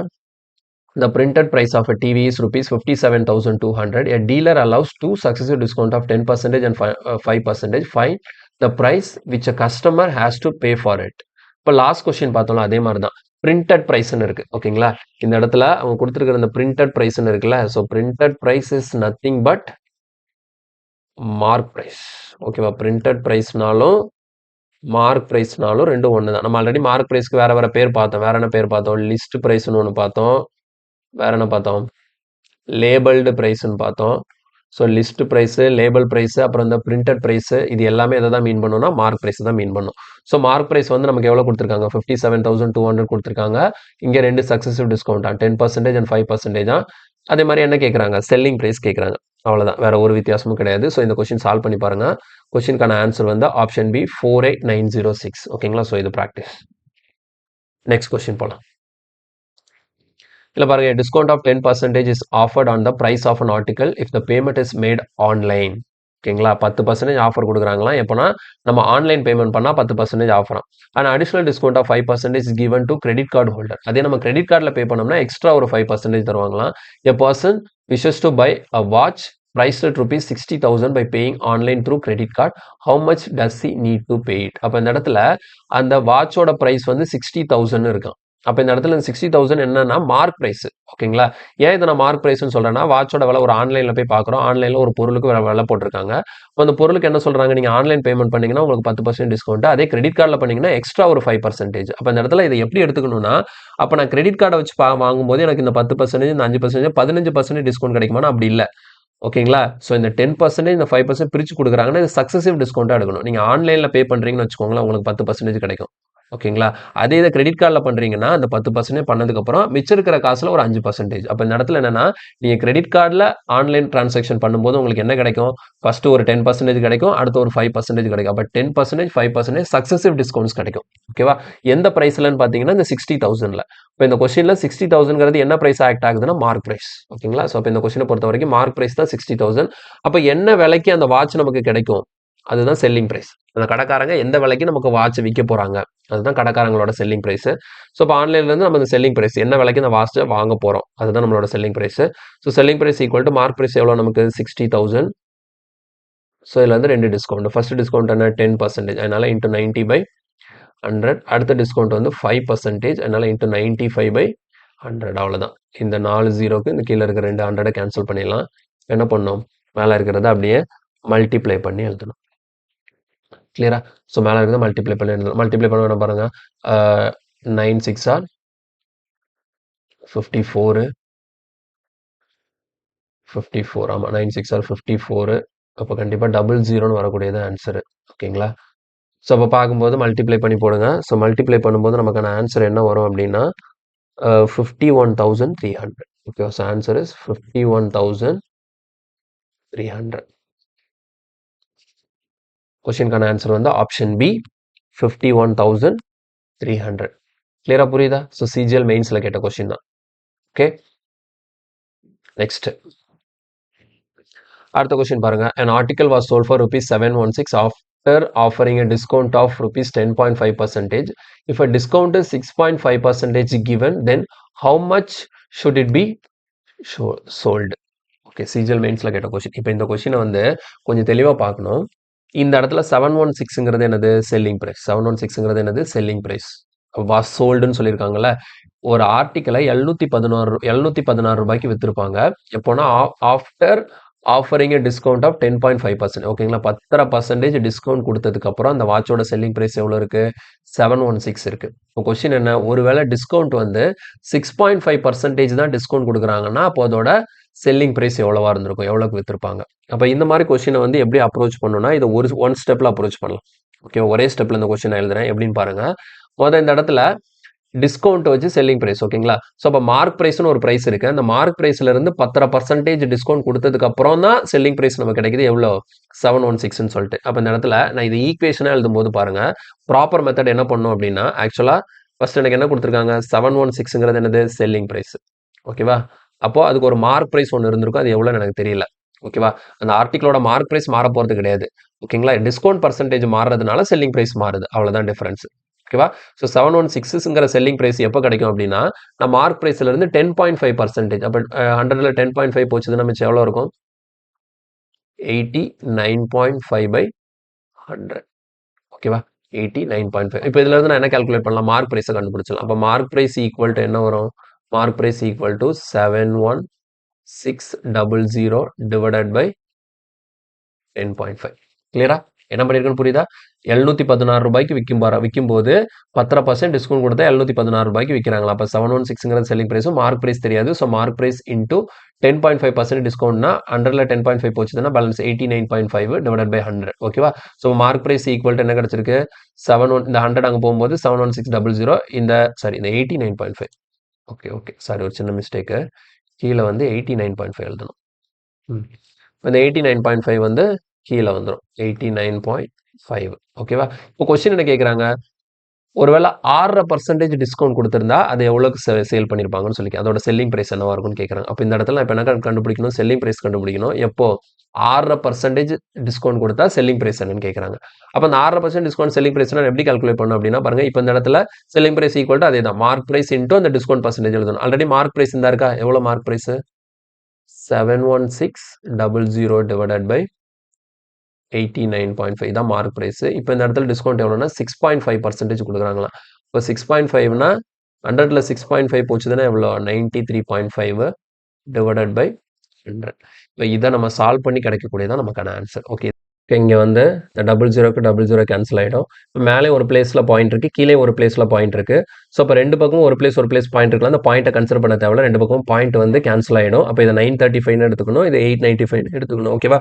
the printed price of a TV is rupees 57,200. A dealer allows 2 successive discount of 10% and 5%. Find the price which a customer has to pay for it. இப்போ லாஸ்ட் கொஸ்டின் பார்த்தோம்ல அதே மாதிரி தான். பிரிண்டட் ப்ரைஸ்ன்னு இருக்கு. ஓகேங்களா? இந்த இடத்துல அவங்க கொடுத்துருக்கிற இந்த பிரிண்டட் ப்ரைஸ்ன்னு இருக்குல்ல. So printed price is nothing but mark price. ஓகேவா? பிரிண்டட் ப்ரைஸ்னாலும் மார்க் ப்ரைஸ்னாலும் ரெண்டும் ஒன்று தான். நம்ம ஆல்ரெடி மார்க் ப்ரைஸ்க்கு வேற வேற பேர் பார்த்தோம். வேற என்ன பேர் பார்த்தோம்? லிஸ்ட் ப்ரைஸ்னு ஒன்று பார்த்தோம். வேற என்ன பார்த்தோம்? லேபிள்டு ப்ரைஸ்ன்னு பார்த்தோம். So list price, label price, அப்புறம் இந்த பிரிண்டட் ப்ரைஸு, இது எல்லாமே எதை தான் மீன் பண்ணுன்னா மார்க் ப்ரைஸ் தான் மீன் பண்ணும். ஸோ மார்க் ப்ரைஸ் வந்து நமக்கு எவ்வளோ கொடுத்துருக்காங்க? 57,200 கொடுத்துருக்காங்க. இங்கே 2 சக்ஸசிவ் டிஸ்கவுண்டா 10% அண்ட் 5% அதே மாதிரி என்ன கேட்குறாங்க? செல்லிங் ப்ரைஸ் கேட்குறாங்க. அவ்வளோதான், வேற ஒரு வித்தியாசமும் கிடையாது. ஸோ இந்த கொஸ்டின் சால்வ் பண்ணி பாருங்க. கொஸ்டினுக்கான ஆன்சர் வந்து ஆப்ஷன் பி 48906. ஓகேங்களா? ஸோ இது ப்ராக்டிஸ். நெக்ஸ்ட் கொஸ்டின் போகலாம். இல்லை பாருங்க, discount of 10% is offered on the price of an article if the payment is made online. ஓகேங்களா? 10% ஆஃபர் கொடுக்குறாங்களாம். எப்போனா நம்ம ஆன்லைன் பேமெண்ட் பண்ணால் 10% ஆஃபராம். And additional discount of 5% is given to credit card holder. அதே நம்ம கிரெடிட் கார்டில் பே பண்ணோம்னா எக்ஸ்ட்ரா ஒரு 5% தருவாங்களாம். A person wishes to buy a watch priced at rupees 60,000 by paying online through credit card. How much does he need to pay it? அப்போ இந்த இடத்துல அந்த வாட்சோட ப்ரைஸ் வந்து 60,000 இருக்கும். அப்போ இந்த இடத்துல 60,000 என்னன்னா மார்க் ப்ரைஸ். ஓகேங்களா? ஏன் இதை நான் மார்க் ப்ரைஸ்ன்னு சொல்கிறேன்னா, வாட்சோட விலை ஒரு ஆன்லைனில் போய் பார்க்குறோம். ஆன்லைனில் ஒரு பொருளுக்கு விலை போட்டிருக்காங்க. இப்போ அந்த பொருளுக்கு என்ன சொல்கிறாங்க? நீங்கள் ஆன்லைன் பேமெண்ட் பண்ணிங்கன்னா உங்களுக்கு 10% டிஸ்கவுண்ட். அதே கிரெடிட் கார்டில் பண்ணிங்கன்னா எக்ஸ்ட்ரா ஒரு 5%. அப்போ இந்த இடத்துல இதை எப்படி எடுத்துக்கணும்னா, அப்போ நான் கிரெடிட் கார்டை வச்சு வாங்கும்போது எனக்கு இந்த 10%, இந்த 5%, 15% டிஸ்கவுண்ட் கிடைக்குமானா அப்படி இல்லை. ஓகேங்களா? ஸோ இந்த 10%, இந்த 5% பிரித்து கொடுக்குறாங்கன்னா இது சக்ஸசிவ் டிஸ்கவுண்ட்டாக எடுக்கணும். நீங்கள் ஆன்லைனில் பே பண்ணுறீங்கன்னு வச்சுக்கோங்களேன், உங்களுக்கு 10% கிடைக்கும். ஓகேங்களா? அதே இதை கிரெடிட் கார்டில் பண்ணுறீங்கன்னா அந்த 10% பண்ணதுக்கப்புறம் மிச்சம் இருக்கிற காசில் ஒரு 5%. அப்போ இந்த இடத்துல என்னன்னா, நீங்கள் கிரெடிட் கார்டில் ஆன்லைன் டிரான்சாக்ஷன் பண்ணும்போது உங்களுக்கு என்ன கிடைக்கும்? ஃபர்ஸ்ட் ஒரு 10% கிடைக்கும், அடுத்து ஒரு 5% கிடைக்கும். அப்போ 10%, 5% சக்ஸசிவ் டிஸ்கவுண்ட்ஸ் கிடைக்கும். ஓகேவா? எந்த ப்ரைஸ்லன்னு பார்த்தீங்கன்னா இந்த 60,000ல். இப்போ இந்த கொஸ்டினில் 60,000ங்கிறது என்ன ப்ரைஸ் ஆக்ட் ஆகுதுன்னா மார்க் ப்ரைஸ். ஓகேங்களா? ஸோ அப்போ இந்த கொஸ்டினை பொறுத்த வரைக்கும் மார்க் ப்ரைஸ் தான் 60,000. அப்போ என்ன விலைக்கு அந்த வாட்ச் நமக்கு கிடைக்கும்? அதுதான் செல்லிங் ப்ரைஸ். அந்த கடைக்காரங்க எந்த விலைக்கு நமக்கு வாட்ச் விற்க போகிறாங்க, அதுதான் கடைக்காரங்களோட செல்லிங் ப்ரைஸு. ஸோ இப்போ ஆன்லைன்லேருந்து நம்ம இந்த செல்லிங் ப்ரைஸ் என்ன விலைக்கு இந்த வாட்சை வாங்க போகிறோம், அதுதான் நம்மளோட selling price. So selling price equal to mark price எவ்வளோ நமக்கு? 60,000. ஸோ இதில் வந்து 2 டிஸ்கவுண்ட். ஃபர்ஸ்ட் டிஸ்கவுண்ட் என்ன? 10%. அதனால இன்ட்டு 90/100. 100. அடுத்த டிஸ்கவுண்ட் வந்து 5%. அதனால இன்ட்டு 95/100 அவ்வளோதான். இந்த 4 ஜீரோக்கு இந்த கீழே இருக்கிற 2 100 கேன்சல் பண்ணிடலாம். என்ன பண்ணணும், மேலே இருக்கிறத அப்படியே மல்டிப்ளை பண்ணி எழுதணும். கிளியரா? ஸோ மேலே இருக்கிறத மல்டிப்ளை பண்ணி எழுதணும். மல்டிப்ளை பண்ண வேணும் பாருங்க. 9 6 ஆர் 54. 54 ஆமாம், 9 6 ஆர் 54. அப்போ கண்டிப்பாக 00ன்னு வரக்கூடியது ஆன்சரு. ஓகேங்களா? ஸோ அப்போ பார்க்கும்போது மல்டிப்ளை பண்ணி போடுங்க. ஸோ மல்டிப்ளை பண்ணும்போது நமக்கான ஆன்சர் என்ன வரும் அப்படின்னா 51,300. Okay, so answer is 51,300. கொஸ்டினுக்கான ஆன்சர் வந்து ஆப்ஷன் பி 51,300. கிளியரா புரியுதா? ஸோ சிஜிஎல் மெயின்ஸில் கேட்ட கொஸ்டின் தான். ஓகே, நெக்ஸ்ட் அடுத்த கொஸ்டின் பாருங்க. An article was sold for rupees 716 after offering a discount of rupees 10.5%. If a discount is 6.5% given, then how much should it be sold? Okay, CGL மெயின்ஸில் கேட்ட கொஸ்டின். இப்போ இந்த கொஸ்டினை வந்து கொஞ்சம் தெளிவாக பார்க்கணும். இந்த இடத்துல 716ங்கிறது என்னது, செல்லிங் ப்ரைஸ். 716ங்கிறது என்னது, செல்லிங் ப்ரைஸ். வாஸ் சோல்டுன்னு சொல்லியிருக்காங்கல்ல. ஒரு ஆர்டிக்கலை 716 ரூபாய்க்கு வித்திருப்பாங்க. எப்போனா ஆஃப்டர் ஆஃபரிங் டிஸ்கவுண்ட் ஆஃப் 10.5%. ஓகேங்களா, 10% டிஸ்கவுண்ட் கொடுத்ததுக்கு அப்புறம் அந்த வாட்சோட செல்லிங் பிரைஸ் எவ்வளோ இருக்கு, 716 இருக்கு. இப்போ கொஸ்டின் என்ன, ஒருவேளை டிஸ்கவுண்ட் வந்து 6.5% தான் டிஸ்கவுண்ட் கொடுக்குறாங்கன்னா அப்போ அதோட செல்லிங் பிரைஸ் எவ்வளவா இருந்திருக்கும், எவ்வளோக்கு வித்திருப்பாங்க. அப்போ இந்த மாதிரி கொஸ்டினை வந்து எப்படி அப்ரோச் பண்ணணும்னா இதை ஒன் ஸ்டெப்ல அப்ரோச் பண்ணலாம். ஓகே, ஒரே ஸ்டெப்ல இந்த கொஸ்டின் எழுதுறேன். எப்படின்னு பாருங்க. முதல்ல இந்த இடத்துல டிஸ்கவுண்ட் வச்சு செல்லிங் பிரைஸ். ஓகேங்களா, ஸோ அப்போ மார்க் பிரைஸ்னு ஒரு பிரைஸ் இருக்கு. அந்த மார்க் பிரைஸ்ல இருந்து 10% டிஸ்கவுண்ட் கொடுத்ததுக்கு அப்புறம் தான் செல்லிங் பிரைஸ் நமக்கு கிடைக்குது. எவ்வளோ, 716ன்னு சொல்லிட்டு. அப்போ இந்த இடத்துல நான் இது ஈக்குவேஷனாக எழுதும் போது பாருங்க, ப்ராப்பர் மெத்தட் என்ன பண்ணும் அப்படின்னா, ஆக்சுவலா ஃபர்ஸ்ட் எனக்கு என்ன கொடுத்துருக்காங்க, 716ங்கிறது என்னது, செல்லிங் பிரைஸ். ஓகேவா, அப்போ அதுக்கு ஒரு மார்க் பிரைஸ் ஒன்று இருந்திருக்கும். அது எவ்வளோன்னு எனக்கு தெரியல. ஓகேவா, அந்த ஆர்டிகளோட மார்க் பிரைஸ் மாற போறது கிடையாது. ஓகேங்களா, டிஸ்கவுண்ட் பர்சன்டேஜ் மாறுறதுனால செல்லிங் பிரைஸ் மாறுது, அவ்வளோதான் டிஃபரன்ஸ். ஓகேவா, ஸோ 716ங்கிற செல்லிங் பிரைஸ் எப்போ கிடைக்கும் அப்படின்னா, நான் மார்க் பிரைஸ்ல இருந்து 10.5%. அப்போ 100ல 10.5 போச்சுன்னா மிச்சம் எவ்வளோ இருக்கும், 89.5/100. ஓகேவா, 89.5. இப்போ இதுல இருந்து நான் என்ன கால்குலேட் பண்ணலாம், மார்க் பிரைஸை கண்டுபிடிச்சலாம். அப்போ மார்க் பிரைஸ் ஈக்குவல் டு என்ன வரும், mark price equal to 71600 divided by 10.5. கிளியரா, என்ன பண்ணிருக்குன்னு புரியுதா? 716 ரூபாய்க்கு விற்கும்போது 10% டிஸ்கவுண்ட் கொடுத்தா 716 ரூபாய்க்கு விற்கிறாங்களா. அப்போ 716ங்கிறது செல்லிங் பிரைஸும், மார்க் பிரைஸ் தெரியாது. ஸோ மார்க் பிரைஸ் இன்டூ 10.5% டிஸ்கவுண்ட்னா 100ல 10.5 போச்சுன்னா பேலன்ஸ் 89.5 டிவைடட் பை 100. ஓகேவா, so mark price equal to என்ன கிடைச்சிருக்கு, 71. இந்த 100 அங்கே போகும்போது 71600, இந்த 89.5. ஓகே சாரி, ஒரு சின்ன மிஸ்டேக்கு, கீழே வந்து 89.5 எழுதணும். இந்த 89.5 வந்து கீழே வந்துடும், 89.5. ஓகேவா, இப்போ கொஸ்டின் என்ன கேட்குறாங்க, ஒருவேளை 6% டிஸ்கவுண்ட் கொடுத்துருந்தா அது எவ்வளோக்கு சேல் பண்ணியிருப்பாங்கன்னு சொல்லி, அதோட செல்லிங் பிரைஸ் என்னவா இருக்கும்னு கேட்குறாங்க. அப்போ இந்த இடத்துல நான் இப்போ என்ன கண்டுபிடிக்கணும், செல்லிங் பிரைஸ் கண்டுபிடிக்கணும். எப்போ 6% டிஸ்கவுண்ட் கொடுத்தா செல்லிங் பிரைஸ் என்னன்னு கேட்குறாங்க. அப்போ அந்த 6% டிஸ்கவுண்ட் செல்லிங் பிரைஸ் எப்படி கால்குலேட் பண்ணணும் அப்படின்னா பாருங்க, இப்போ இந்த இடத்துல செல்லிங் பிரைஸ் ஈக்குவல் டு அதே தான், மார்க் பிரைஸ் இன்டூ அந்த டிஸ்கவுண்ட் பர்சன்டேஜ் எழுதணும். ஆல்ரெடி மார்க் பிரைஸ் இந்த இருக்கா, எவ்வளோ மார்க் பிரைஸ், 71600 டிவைடட் பை 89.5 தான் மார்க் பிரைஸ். இப்போ இந்த இடத்துல டிஸ்கவுண்ட் எவ்வளோனா 6.5% கொடுக்குறாங்களா. இப்போ 6.5னா 100ல 6.5 போச்சுன்னா எவ்வளோ, 93.5 டிவைடட் பை 100. இப்போ இதை நம்ம சால்வ் பண்ணி கிடைக்கக்கூடியதான் நமக்கான ஆன்சர். ஓகே, இங்கே வந்து இந்த 00 கேன்சல் ஆகிடும். மேலே ஒரு பிளேஸில் பாயிண்ட் இருக்குது, கீழே ஒரு பிளேஸில் பாயிண்ட் இருக்குது. ஸோ இப்போ ரெண்டு பக்கமும் ஒரு பிளேஸ் பாயிண்ட் இருக்கலாம். அந்த பாயிண்ட்டை கன்சிடர் பண்ண தேவையில்ல, ரெண்டு பக்கமும் பாயிண்ட் வந்து கேன்சல் ஆகிடும். அப்போ இதை 935 எடுத்துக்கணும், இது 895 எடுத்துக்கணும். ஓகேவா,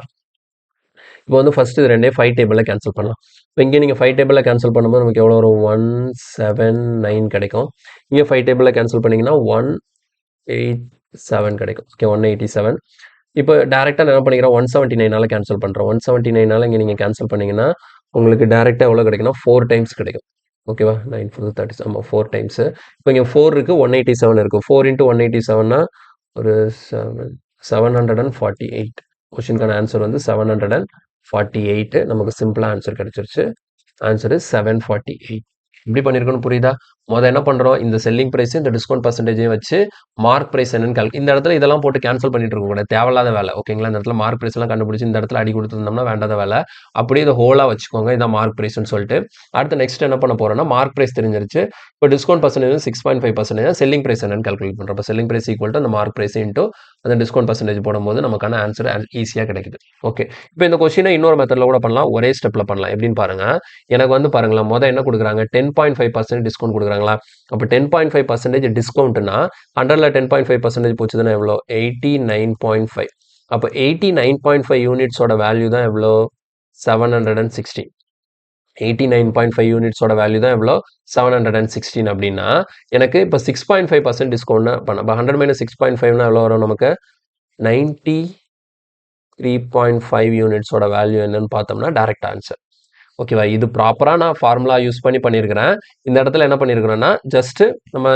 இப்போ வந்து ஃபர்ஸ்ட் இது ரெண்டே 5 டேபிளில் கேன்சல் பண்ணலாம். இப்போ இங்கே நீங்கள் 5 டேபிளில் கேன்சல் பண்ணும்போது நமக்கு எவ்வளோ வரும், 179 கிடைக்கும். இங்கே 5 டேபிளில் கேன்சல் பண்ணிங்கன்னா 187 கிடைக்கும். ஓகே, 187. இப்போ டேரெக்டாக நான் என்ன பண்ணிக்கிறேன், 179 கேன்சல் பண்ணுறோம். 179 இங்கே நீங்கள் கேன்சல் பண்ணிங்கன்னா உங்களுக்கு டேரெக்டாக எவ்வளோ கிடைக்குன்னா 4 டைம்ஸ் கிடைக்கும். ஓகேவா, 9 4 30, ஆமாம் 4 டைம்ஸு. இப்போ இங்கே 4 இருக்குது, 187 இருக்குது. 4 × 187னா ஒரு 748. கொஸ்டினுக்கான ஆன்சர் வந்து 748. நமக்கு சிம்பிளாக ஆன்சர் கிடைச்சிருச்சு. Answer is 748. எப்படி பண்ணியிருக்கோன்னு புரியுதா? என்ன பண்றோம், இந்த செல்லிங் பிரைஸ் இந்த டிஸ்கவுண்ட் பர்சன்டேஜையும் வச்சு மார்க் பிரைஸ் என்னன்னு இந்த இடத்துல இதெல்லாம் போட்டு கேன்சல் பண்ணிட்டு இருக்க கூடாது, தேவையில்லாத வேலை. ஓகேங்களா, இந்த இடத்துல மார்க் பிரைஸ் எல்லாம் கண்டுபிடிச்சு இந்த இடத்துல அடி கொடுத்துருந்தோம்னா வேண்டாத வேலை. அப்படியே இதை ஹோலா வச்சுக்கோங்க, இதான் மார்க் பிரைஸ்னு சொல்லிட்டு. அடுத்து நெக்ஸ்ட் என்ன பண்ண போறோம்னா, மார்க் பிரைஸ் தெரிஞ்சிருச்சு. இப்போ டிஸ்கவுண்ட் பர்சன்டேஜ் 6.5%, செல்லிங் பிரைஸ் என்னன்னு கால்குலேட் பண்றோம். இப்போ செல்லிங் பிரைஸ் ஈக்குவல் டு அந்த மார்க் பிரைஸ் இன்டூ அந்த டிஸ்கவுண்ட் பர்சன்டேஜ் போடும்போது நமக்கான ஆன்சர் ஈஸியாக கிடைக்குது. ஓகே, இப்போ இந்த கொஸ்டினை இன்னொரு மெத்தட்ல கூட பண்ணலாம், ஒரே ஸ்டெப்ல பண்ணலாம். எப்படின்னு பாருங்க, எனக்கு வந்து பாருங்களேன், என்ன கொடுக்குறாங்க, 10.5% டிஸ்கவுண்ட் கொடுக்குறாங்களா. அப்போ 10.5% டிஸ்கவுண்ட்னா 100ல 10.5% போச்சுதுன்னா எவ்வளோ, 89.5. அப்போ 89.5 யூனிட்ஸோட வேல்யூ தான் எவ்வளோ, 716. 89.5 யூனிட்ஸோட வேல்யூ தான் எவ்வளோ, 716 அப்படின்னா எனக்கு இப்போ 6.5% டிஸ்கவுண்ட் பண்ண, 100 - 6.5னா எவ்வளோ வரும் நமக்கு, 93.5 யூனிட்ஸோட வேல்யூ என்னன்னு பார்த்தோம்னா டைரக்ட் ஆன்சர். ஓகேவா, இது ப்ராப்பராக நான் ஃபார்முலா யூஸ் பண்ணி பண்ணியிருக்கிறேன். இந்த இடத்துல என்ன பண்ணியிருக்கிறேன்னா, ஜஸ்ட் நம்ம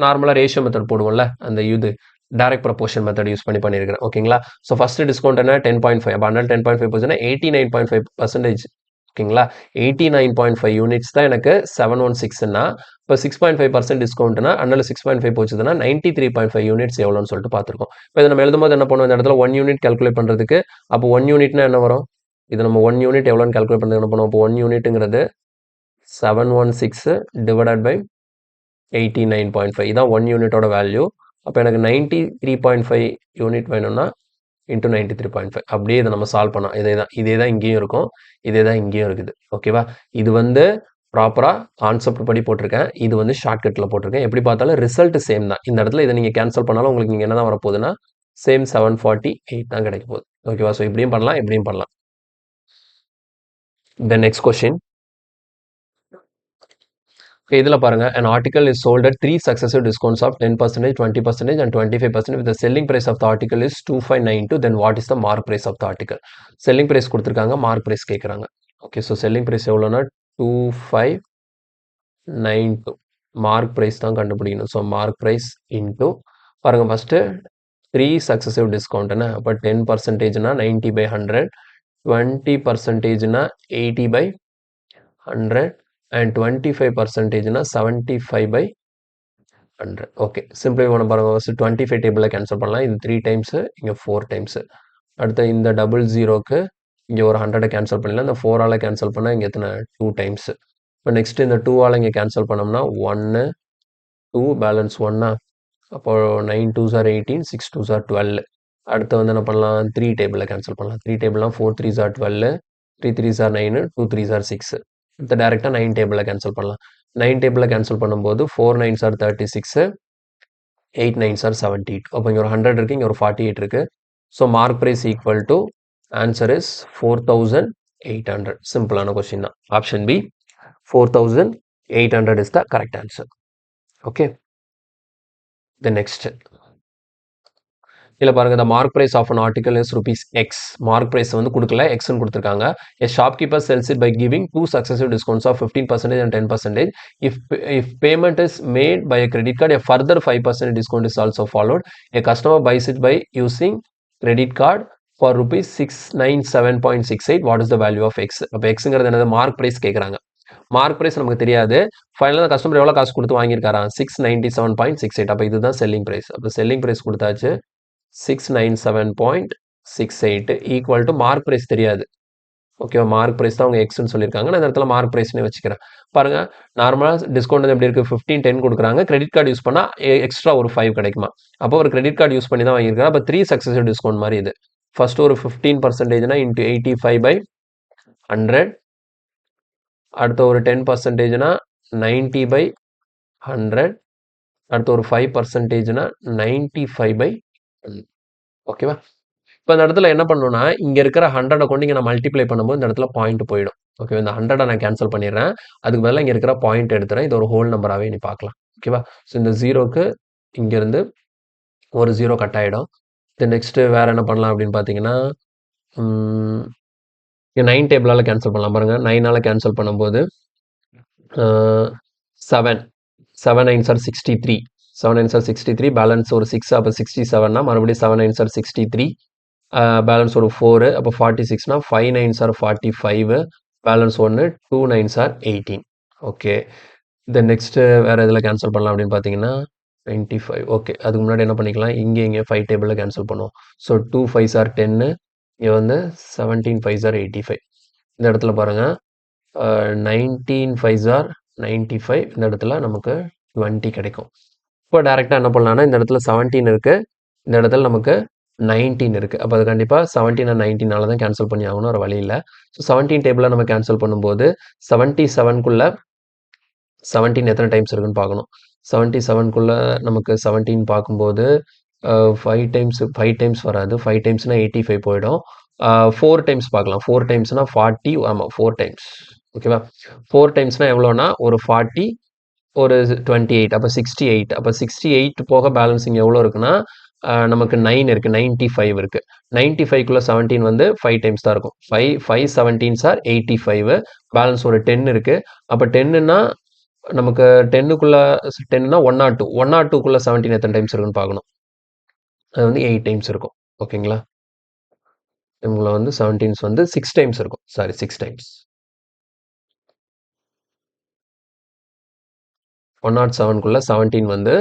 நார்மலாக ரேஷியோ மெத்தட் போடுவோம்ல, அந்த இது டைரக்ட் ப்ரொபோர்ஷன் மெத்தட் யூஸ் பண்ணி பண்ணியிருக்கிறேன். ஓகேங்களா, ஸோ ஃபர்ஸ்ட் டிஸ்கவுண்ட் என்ன, 10.5. அப்போ 100 10.5 போச்சுன்னா 89.5%. ஓகேங்களா, 89.5 யூனிட்ஸ் தான் எனக்கு 716ன்னா, இப்போ 6.5% டிஸ்கவுண்ட்னா 100ல 6.5 போச்சுதுன்னா 93.5 யூனிட்ஸ் எவ்வளோன்னு சொல்லிட்டு பார்த்துருக்கோம். இப்போ இதை நம்ம எழுதும்போது என்ன பண்ணுவோம், இந்த இடத்துல 1 யூனிட் கால்குலேட் பண்ணுறதுக்கு, அப்போ 1 யூனிட்னா என்ன வரும், இது நம்ம 1 யூனிட் எவ்வளோன்னு கால்குலேட் பண்ணுறது என்ன பண்ணுவோம், இப்போ 1 யூனிட்டுங்கிறது 716 டிவைடட் பை 89.5, இதான் 1 யூனிட்டோட வேல்யூ. அப்போ எனக்கு 93.5 யூனிட் வேணும்னா இன்டூ 93.5, அப்படியே இதை நம்ம சால்வ் பண்ணோம். இதே தான் இங்கேயும் இருக்கும், இதே தான் இங்கேயும் இருக்குது. ஓகேவா, இது வந்து ப்ராப்பராக கான்செப்ட் படி போட்டிருக்கேன், இது வந்து ஷார்ட்கட்டில் போட்டிருக்கேன். எப்படி பார்த்தாலும் ரிசல்ட் சேம் தான். இந்த இடத்துல இதை நீங்கள் கேன்சல் பண்ணாலும் உங்களுக்கு இங்கே என்ன தான் வரப்போகுதுன்னா சேம் 748 தான் கிடைக்க போகுது. ஓகேவா, ஸோ இப்படியும் பண்ணலாம், இப்படியும் பண்ணலாம். The next question. இதில் பாருங்க, an article is sold at 3 successive discounts of 10%, 20% and 25% with the selling price of the article is 2592. Then what is the mark price of the article? Selling price கொடுத்துருக்காங்க, mark price கேட்குறாங்க. ஓகே, ஸோ selling price எவ்வளோனா 2592, mark price தான் கண்டுபிடிக்கணும். ஸோ mark price into பாருங்க, ஃபர்ஸ்ட் 3 successive discount, அப்போ 10%னா 90/100, 20%னா 80/100 and 25%னா 75/100. ஓகே, சிம்பிளி பண்ண பாருங்க, ஃபர்ஸ்ட் 25 டேபிளில் கேன்சல் பண்ணலாம், இது 3 டைம்ஸு, இங்கே 4 டைம்ஸு. அடுத்து இந்த டபுள் ஜீரோக்கு இங்கே ஒரு 100 கேன்சல் பண்ணலாம், இந்த 4ஆல் கேன்சல் பண்ணால் இங்கே எத்தனை 2 டைம்ஸு. இப்போ நெக்ஸ்ட் இந்த 2ஆல் இங்கே கேன்சல் பண்ணோம்னா 1 2 பேலன்ஸ் 1, அப்போ 9 2s are 18, 6 2s are 12. அடுத்து வந்து என்ன பண்ணலாம், 3 டேபிளில் கேன்சல் பண்ணலாம். 3 டேபிள்லாம் 4 3s are 12, 3 3s are 9, 2 3s are 6. இப்போ டேரெக்டாக 9 டேபிளில் கேன்சல் பண்ணலாம். 9 டேபிளில் கேன்சல் பண்ணும்போது 4 9s are 36, 8 9s are 78. அப்போ இங்கே ஒரு 100 இருக்குது, இங்கே ஒரு 48 இருக்குது. So mark price equal to answer is 4800. சிம்பிளான கொஸ்டின் தான். Option B 4800 is the correct answer. Okay, the next. இல்லை பாருங்க, the mark price of an article is rupees X. mark price வந்து கொடுக்கல, Xன்னு கொடுத்துருக்காங்க. A shopkeeper sells it by giving 2 successive discounts of 15% and 10%. If payment is made by a credit card, a further 5% discount is also followed. A customer buys it by using credit card for rupees 697.68. What is the value of X? அப்போ Xங்கிறது என்னது, மார்க் ப்ரைஸ் கேட்குறாங்க. மார்க் ப்ரைஸ் நமக்கு தெரியாது, ஃபைனலாக கஸ்டமர் எவ்வளோ காசு கொடுத்து வாங்கியிருக்காரா, 697.68. அப்போ இதுதான் செல்லிங் ப்ரைஸ். அப்போ செல்லிங் ப்ரைஸ் கொடுத்தாச்சு 697.68 ஈக்குவல் டு மார்க் ப்ரைஸ் தெரியாது. ஓகேவா, மார்க் ப்ரைஸ் தான் அவங்க எக்ஸ்ன்னு சொல்லியிருக்காங்க, நான் இந்த இடத்துல மார்க் ப்ரைஸ்னே வச்சுக்கிறேன். பாருங்க, நார்மலாக டிஸ்கவுண்ட் எப்படி இருக்குது, 15 10 கொடுக்குறாங்க, கிரெடிட் கார்டு யூஸ் பண்ணால் எக்ஸ்ட்ரா ஒரு 5 கிடைக்குமா. அப்போ ஒரு கிரெடிட் கார்டு யூஸ் பண்ணி தான் வாங்கியிருக்காரு. அப்போ 3 சக்ஸசிவ் டிஸ்கவுண்ட் மாதிரி இது. ஃபர்ஸ்ட் ஒரு 15%னா இன்ட்டு 85/100, அடுத்த ஒரு 10%னா 90/100, அடுத்த ஒரு 5%னா 95/100. ஓகேவா, இப்போ இந்த இடத்துல என்ன பண்ணணும்னா, இங்க இருக்கிற 100 கொண்டு இங்க நான் மல்டிப்ளை பண்ணும்போது இந்த இடத்துல பாயிண்ட் போயிடும். ஓகே, இந்த 100 நான் கேன்சல் பண்ணிடுறேன், அதுக்கு பதிலாக இங்க இருக்கிற பாயிண்ட் எடுத்துறேன். இது ஒரு ஹோல் நம்பராகவே நீ பார்க்கலாம். ஓகேவா, ஸோ இந்த ஜீரோக்கு இங்கிருந்து ஒரு 0 கட் ஆகிடும். நெக்ஸ்ட் வேற என்ன பண்ணலாம் அப்படின்னு பார்த்தீங்கன்னா, 9 டேபிளால் கேன்சல் பண்ணலாம். பாருங்க, 9ஆல் கேன்சல் பண்ணும்போது 7 9s are 63, 7 9s are 63, balance ஒரு 6, அப்போ 67னா மறுபடியும் 7 9s are 63, பேலன்ஸ் ஒரு 4, அப்போ 46னா 5 9s are 45, balance 1, 2 9s are 18. Okay, then next வேறு எதில் கேன்சல் பண்ணலாம் அப்படின்னு பார்த்தீங்கன்னா 95. ஓகே, அதுக்கு முன்னாடி என்ன பண்ணிக்கலாம், இங்கே 5 டேபிளில் கேன்சல் பண்ணுவோம். ஸோ 2 5s are 10, இங்கே வந்து 17 5s are 85. இந்த இடத்துல பாருங்கள் 19 5s are 95, இந்த இடத்துல நமக்கு 20 கிடைக்கும். இப்போ டேரெக்டாக என்ன பண்ணலாம்னா இந்த இடத்துல 17 இருக்குது, இந்த இடத்துல நமக்கு 19 இருக்குது. அப்போ அது கண்டிப்பாக 17 and 19 தான் கேன்சல் பண்ணி ஆகணும், ஒரு வழி இல்லை. ஸோ 17 டேபிளில் நம்ம கேன்சல் பண்ணும்போது 77க்குள்ளே 17 எத்தனை டைம்ஸ் இருக்குன்னு பார்க்கணும். 77க்குள்ளே நமக்கு 17 பார்க்கும்போது 5 டைம்ஸ் வராது. 5 டைம்ஸ்னா 85 போயிடும். 4 டைம்ஸ் பார்க்கலாம். 4 டைம்ஸ்னா 40. ஆமாம், 4 டைம்ஸ். ஓகேவா? 4 டைம்ஸ்னா எவ்வளோனா ஒரு 40, ஒரு 28, அப்போ 68. அப்போ 68 போக பேலன்சிங் எவ்வளோ இருக்குன்னா நமக்கு 9 இருக்குது, 95 இருக்குது. 95க்குள்ளே 17 வந்து 5 டைம்ஸ் தான் இருக்கும். 5 17s are 85. பேலன்ஸ் ஒரு 10 இருக்குது. அப்போ 10ன்னா நமக்கு 10க்குள்ள 10னா 102. 102க்குள்ள 17 எத்தனை டைம்ஸ் இருக்குன்னு பார்க்கணும். அது வந்து 8 டைம்ஸ் இருக்கும். ஓகேங்களா? இவங்கள வந்து 17s வந்து 6 டைம்ஸ் இருக்கும். Sorry, 6 times. 107க்குள்ள 17 வந்து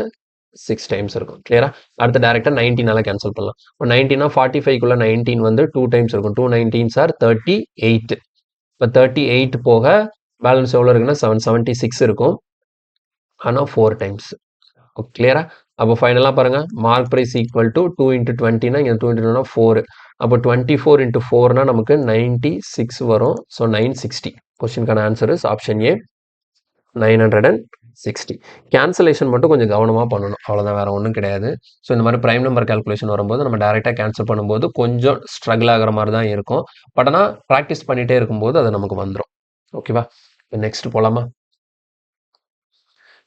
6 டைம்ஸ் இருக்கும். கிளியரா? அடுத்து டேரெக்டாக 19ஆல கேன்சல் பண்ணலாம். 19னா 45க்குள்ள 19 வந்து 2 டைம்ஸ் இருக்கும். 2 19s are 38. இப்போ 38 போக பேலன்ஸ் எவ்வளோ இருக்குன்னா 76 இருக்கும். ஆனால் 4 டைம்ஸ். கிளியரா? அப்போ ஃபைனலாக பாருங்கள், mark price equal to 2 into 20னா இங்கே 2 into 2னா 4. அப்போ 24 into 4னா நமக்கு 96 வரும். ஸோ 960. கொஸ்டினுக்கான answer is option A, 960. Cancellation மட்டும் கொஞ்சம் கவனமாக பண்ணணும், அவ்வளோதான், வேறு ஒன்றும் கிடையாது. ஸோ இந்த மாதிரி ப்ரைம் நம்பர் கேல்குலேஷன் வரும்போது நம்ம டேரெக்டாக கேன்சல் பண்ணும்போது கொஞ்சம் ஸ்ட்ரகிள் ஆகிற மாதிரி தான் இருக்கும். பட் ஆனால் ப்ராக்டிஸ் பண்ணிகிட்டே இருக்கும்போது அது நமக்கு வந்துடும். ஓகேவா? நெக்ஸ்ட் போகலாமா?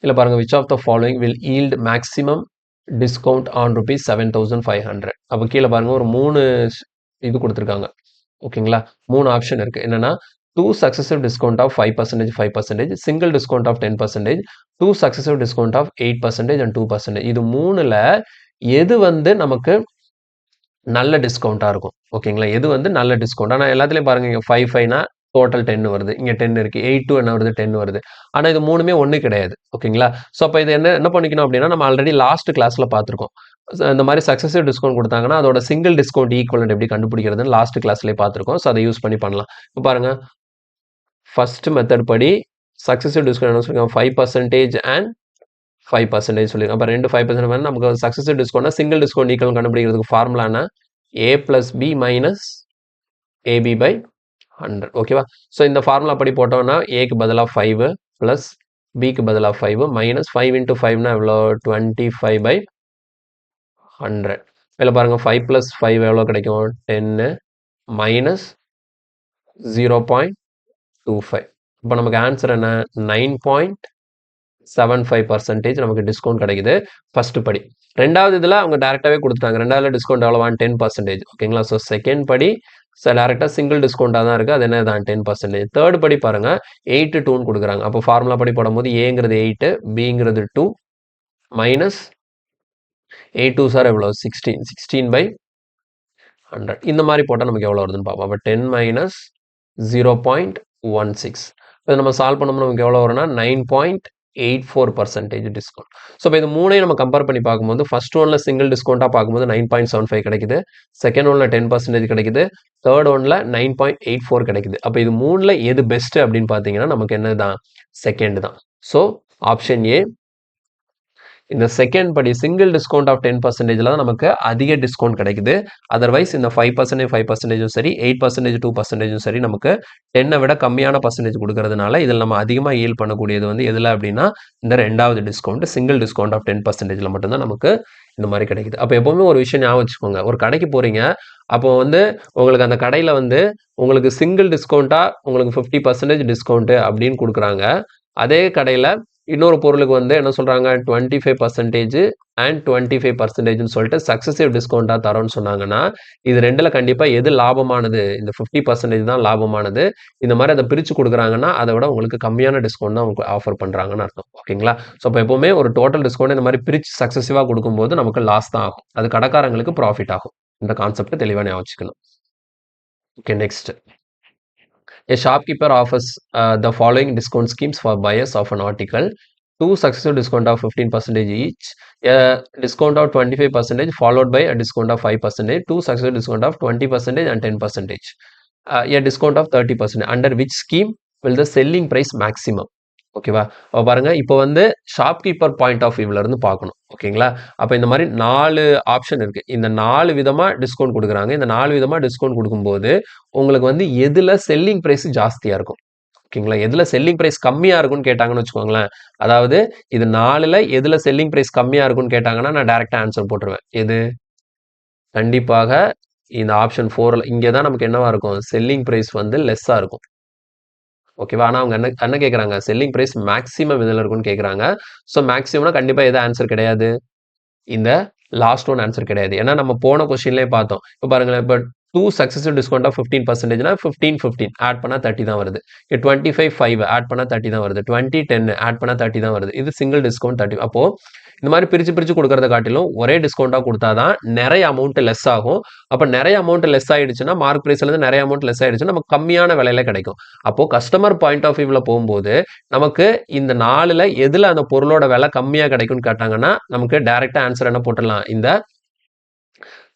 இல்லை பாருங்கள், which of the following will yield maximum discount on rupees 7500. அப்போ கீழே பாருங்கள் ஒரு 3 இது கொடுத்துருக்காங்க. ஓகேங்களா? 3 ஆப்ஷன் இருக்குது. என்னென்னா 2 successive discount of 5%, 5%, single discount of 10%, 2 successive discount of 8% and 2%. இது 3ல் எது வந்து நமக்கு நல்ல டிஸ்கவுண்ட்டாக இருக்கும்? ஓகேங்களா? எது வந்து நல்ல டிஸ்கவுண்ட்? ஆனால் எல்லாத்துலேயும் பாருங்கள், இங்கே 5 5னா டோட்டல் 10 வருது, இங்கே 10 இருக்குது. 8 2 என்ன வருது, 10 வருது. ஆனால் இது 3மே ஒன்று கிடையாது. ஓகேங்களா? ஸோ அப்போ இது என்ன பண்ணிக்கணும் அப்படின்னா, நம்ம ஆல்ரெடி லாஸ்ட் கிளாஸில் பார்த்துருக்கோம். இந்த மாதிரி சக்ஸசிவ் டிஸ்கவுண்ட் கொடுத்தாங்கன்னா அதோட சிங்கிள் டிஸ்கவுண்ட் ஈக்குவலன்ட் எப்படி கண்டுபிடிக்கிறதுன்னு லாஸ்ட் கிளாஸ்லேயே பார்த்துருக்கோம். ஸோ அதை யூஸ் பண்ணி பண்ணலாம். இப்போ பாருங்கள், ஃபர்ஸ்ட் மெத்தட் படி சக்ஸசிவ் டிஸ்கவுண்ட் என்ன சொல்லியிருக்காங்க, 5% and 5% சொல்லியிருக்காங்க. அப்போ 2 5% வந்து நமக்கு சக்ஸசிவ் டிஸ்கவுண்ட்னா சிங்கிள் டிஸ்கவுண்ட் ஈக்குவல் கண்டுபிடிக்கிறதுக்கு ஃபார்முலானா a plus b minus ab by 100. ஓகேவா? ஸோ இந்த ஃபார்முலா படி போட்டோம்னா ஏக்கு பதிலாக 5 ப்ளஸ் பிக்கு பதிலாக 5 மைனஸ் 5 into 5னா எவ்வளோ, 25 by 100. இதில் பாருங்கள் 5 + 5 எவ்வளோ கிடைக்கும், 10 மைனஸ் 0.25. இப்போ நமக்கு ஆன்சர் என்ன, 9.75% நமக்கு டிஸ்கவுண்ட் கிடைக்குது ஃபர்ஸ்ட் படி. ரெண்டாவது இதில் அவங்க டேரெக்டாகவே கொடுத்துட்டாங்க. ரெண்டாவது டிஸ்கவுண்ட் எவ்வளோ, 10%. ஓகேங்களா? ஸோ செகண்ட் படி டேரெக்டாக சிங்கிள் டிஸ்கவுண்ட்டாக தான் இருக்குது, அது என்ன தான் 10%. தேர்ட் படி பாருங்கள் 8 2ன்னு கொடுக்குறாங்க. அப்போ ஃபார்முலா படி போடும்போது ஏங்கிறது 8, பிங்கிறது 2 மைனஸ் 8 2s are எவ்வளோ, 16, 16 by 100. இந்த மாதிரி போட்டால் நமக்கு எவ்வளோ வருதுன்னு பார்ப்போம். அப்போ 10 மைனஸ் 0.16. இப்போ நம்ம சால்வ் பண்ணோம்னா நமக்கு எவ்வளோ வரும்னா 9.84% டிஸ்கவுண்ட். ஸோ இப்போ இது மூணையும் நம்ம கம்பேர் பண்ணி பார்க்கும்போது ஃபர்ஸ்ட் ஒன்ல சிங்கிள் டிஸ்கவுண்ட்டாக பார்க்கும்போது 9.75 கிடைக்குது, செகண்ட் ஒன்ல 10% கிடைக்குது, தேர்ட் ஒன்ல 9.84 கிடைக்குது. அப்போ இது மூணில் எது பெஸ்ட் அப்படின்னு பார்த்தீங்கன்னா நமக்கு என்ன தான், செகண்ட் தான். ஸோ ஆப்ஷன் ஏ, இந்த செகண்ட் படி சிங்கிள் டிஸ்கவுண்ட் ஆஃப் 10%ல தான் நமக்கு அதிக டிஸ்கவுண்ட் கிடைக்குது. அதர்வைஸ் இந்த 5% 5%ம் சரி, 8% 2%ம் சரி நமக்கு 10 விட கம்மியான பர்சன்டேஜ் கொடுக்கறதுனால இதில் நம்ம அதிகமாக ஈல் பண்ணக்கூடியது வந்து எதில் அப்படின்னா இந்த ரெண்டாவது டிஸ்கவுண்ட், சிங்கிள் டிஸ்கவுண்ட் ஆஃப் 10%ல மட்டும்தான் நமக்கு இந்த மாதிரி கிடைக்குது. அப்போ எப்போவுமே ஒரு விஷயம் ஞாபகம் வச்சுக்கோங்க, ஒரு கடைக்கு போகிறீங்க, அப்போ வந்து உங்களுக்கு அந்த கடையில் வந்து உங்களுக்கு சிங்கிள் டிஸ்கவுண்ட்டாக உங்களுக்கு 50% டிஸ்கவுண்ட்டு அப்படின்னு கொடுக்குறாங்க. அதே கடையில் இன்னொரு பொருளுக்கு வந்து என்ன சொல்கிறாங்க, 25% அண்ட் 25%ன்னு சொல்லிட்டு சக்ஸசிவ் டிஸ்கவுண்ட்டாக தரோன்னு சொன்னாங்கன்னா இது ரெண்டில் கண்டிப்பாக எது லாபமானது, இந்த 50% தான் லாபமானது. இந்த மாதிரி அதை பிரித்து கொடுக்குறாங்கன்னா அதை விட உங்களுக்கு கம்மியான டிஸ்கவுண்ட் தான் உங்களுக்கு ஆஃபர் பண்ணுறாங்கன்னு அர்த்தம். ஓகேங்களா? ஸோ இப்போ எப்போவுமே ஒரு டோட்டல் டிஸ்கவுண்ட் இந்த மாதிரி பிரித்து சக்ஸசிவாக கொடுக்கும்போது நமக்கு லாஸ் தான் ஆகும், அது கடைக்காரங்களுக்கு ப்ராஃபிட் ஆகும். இந்த கான்செப்ட் தெளிவாக ஞாபகம் வச்சுக்கணும். Okay, next. A shopkeeper offers the following discount schemes for buyers of an article 2 successive discount of 15% each, a discount of 25% followed by a discount of 5%, 2 successive discount of 20% and 10%, a discount of 30%. Under which scheme will the selling price maximum? ஓகேவா? அப்ப பாருங்க, இப்போ வந்து ஷாப்கீப்பர் பாயிண்ட் ஆஃப் வியூல இருந்து பார்க்கணும். ஓகேங்களா? அப்ப இந்த மாரி 4 ஆப்ஷன் இருக்கு. இந்த 4 விதமா டிஸ்கவுண்ட் குடுக்குறாங்க. இந்த 4 விதமா டிஸ்கவுண்ட் குடுக்கும்போது, உங்களுக்கு வந்து எதுல செல்லிங் பிரைஸ் ஜாஸ்தியா இருக்கும்? ஓகேங்களா? எதுல செல்லிங் பிரைஸ் கம்மியா இருக்கும்னு கேட்டாங்கன்னு வச்சுக்கோங்களேன். அதாவது இது 4ல எதுல செல்லிங் பிரைஸ் கம்மியா இருக்கும்னு கேட்டாங்கன்னா, நான் டைரக்ட்டா ஆன்சர் போட்டுருவேன். எது? கண்டிப்பாக இந்த ஆப்ஷன் 4ல இங்க தான் நமக்கு என்னவா இருக்கும்? செல்லிங் பிரைஸ் வந்து லெஸ்ஸா இருக்கும். ஓகேவா? ஆனா அவங்க என்ன என்ன கேட்குறாங்க? செல்லிங் பிரைஸ் மேக்ஸிமம் எதுல இருக்கும்னு கேட்குறாங்க. ஸோ மேக்ஸிமம்னா கண்டிப்பா எது ஆன்சர் கிடையாது? இந்த லாஸ்ட் ஒன் ஆன்சர் கிடையாது. ஏன்னா நம்ம போன கொஸ்டின்லயே பார்த்தோம். இப்ப பாருங்களேன், இப்ப 2 சக்சஸிவ் டிஸ்கவுண்ட் ஆஃப் 15%னா 15, 15 ஆட் பண்ணா 30 தான் வருது. 25, 5 ஆட் பண்ணா 30 தான் வருது. 20, 10 ஆட் பண்ணா 30 தான் வருது. இது சிங்கிள் டிஸ்கவுண்ட் 30. அப்போ இந்த மாதிரி பிரிச்சு பிரிச்சு கொடுக்கறத காட்டிலும் ஒரே டிஸ்கவுண்டா கொடுத்தாதான் நிறைய அமௌண்ட் லெஸ் ஆகும். அப்ப நிறைய அமௌண்ட் லெஸ் ஆயிடுச்சுன்னா மார்க் பிரைஸ்ல இருந்து நிறைய அமௌண்ட் லெஸ் ஆயிடுச்சுன்னா நமக்கு கம்மியான விலையில கிடைக்கும். அப்போ கஸ்டமர் பாயிண்ட் ஆஃப் வியூல போகும்போது நமக்கு இந்த 4ல எதுல அந்த பொருளோட விலை கம்மியா கிடைக்கும்னு கேட்டாங்கன்னா நமக்கு டைரக்டா ஆன்சர் என்ன போட்டுடலாம்? இந்த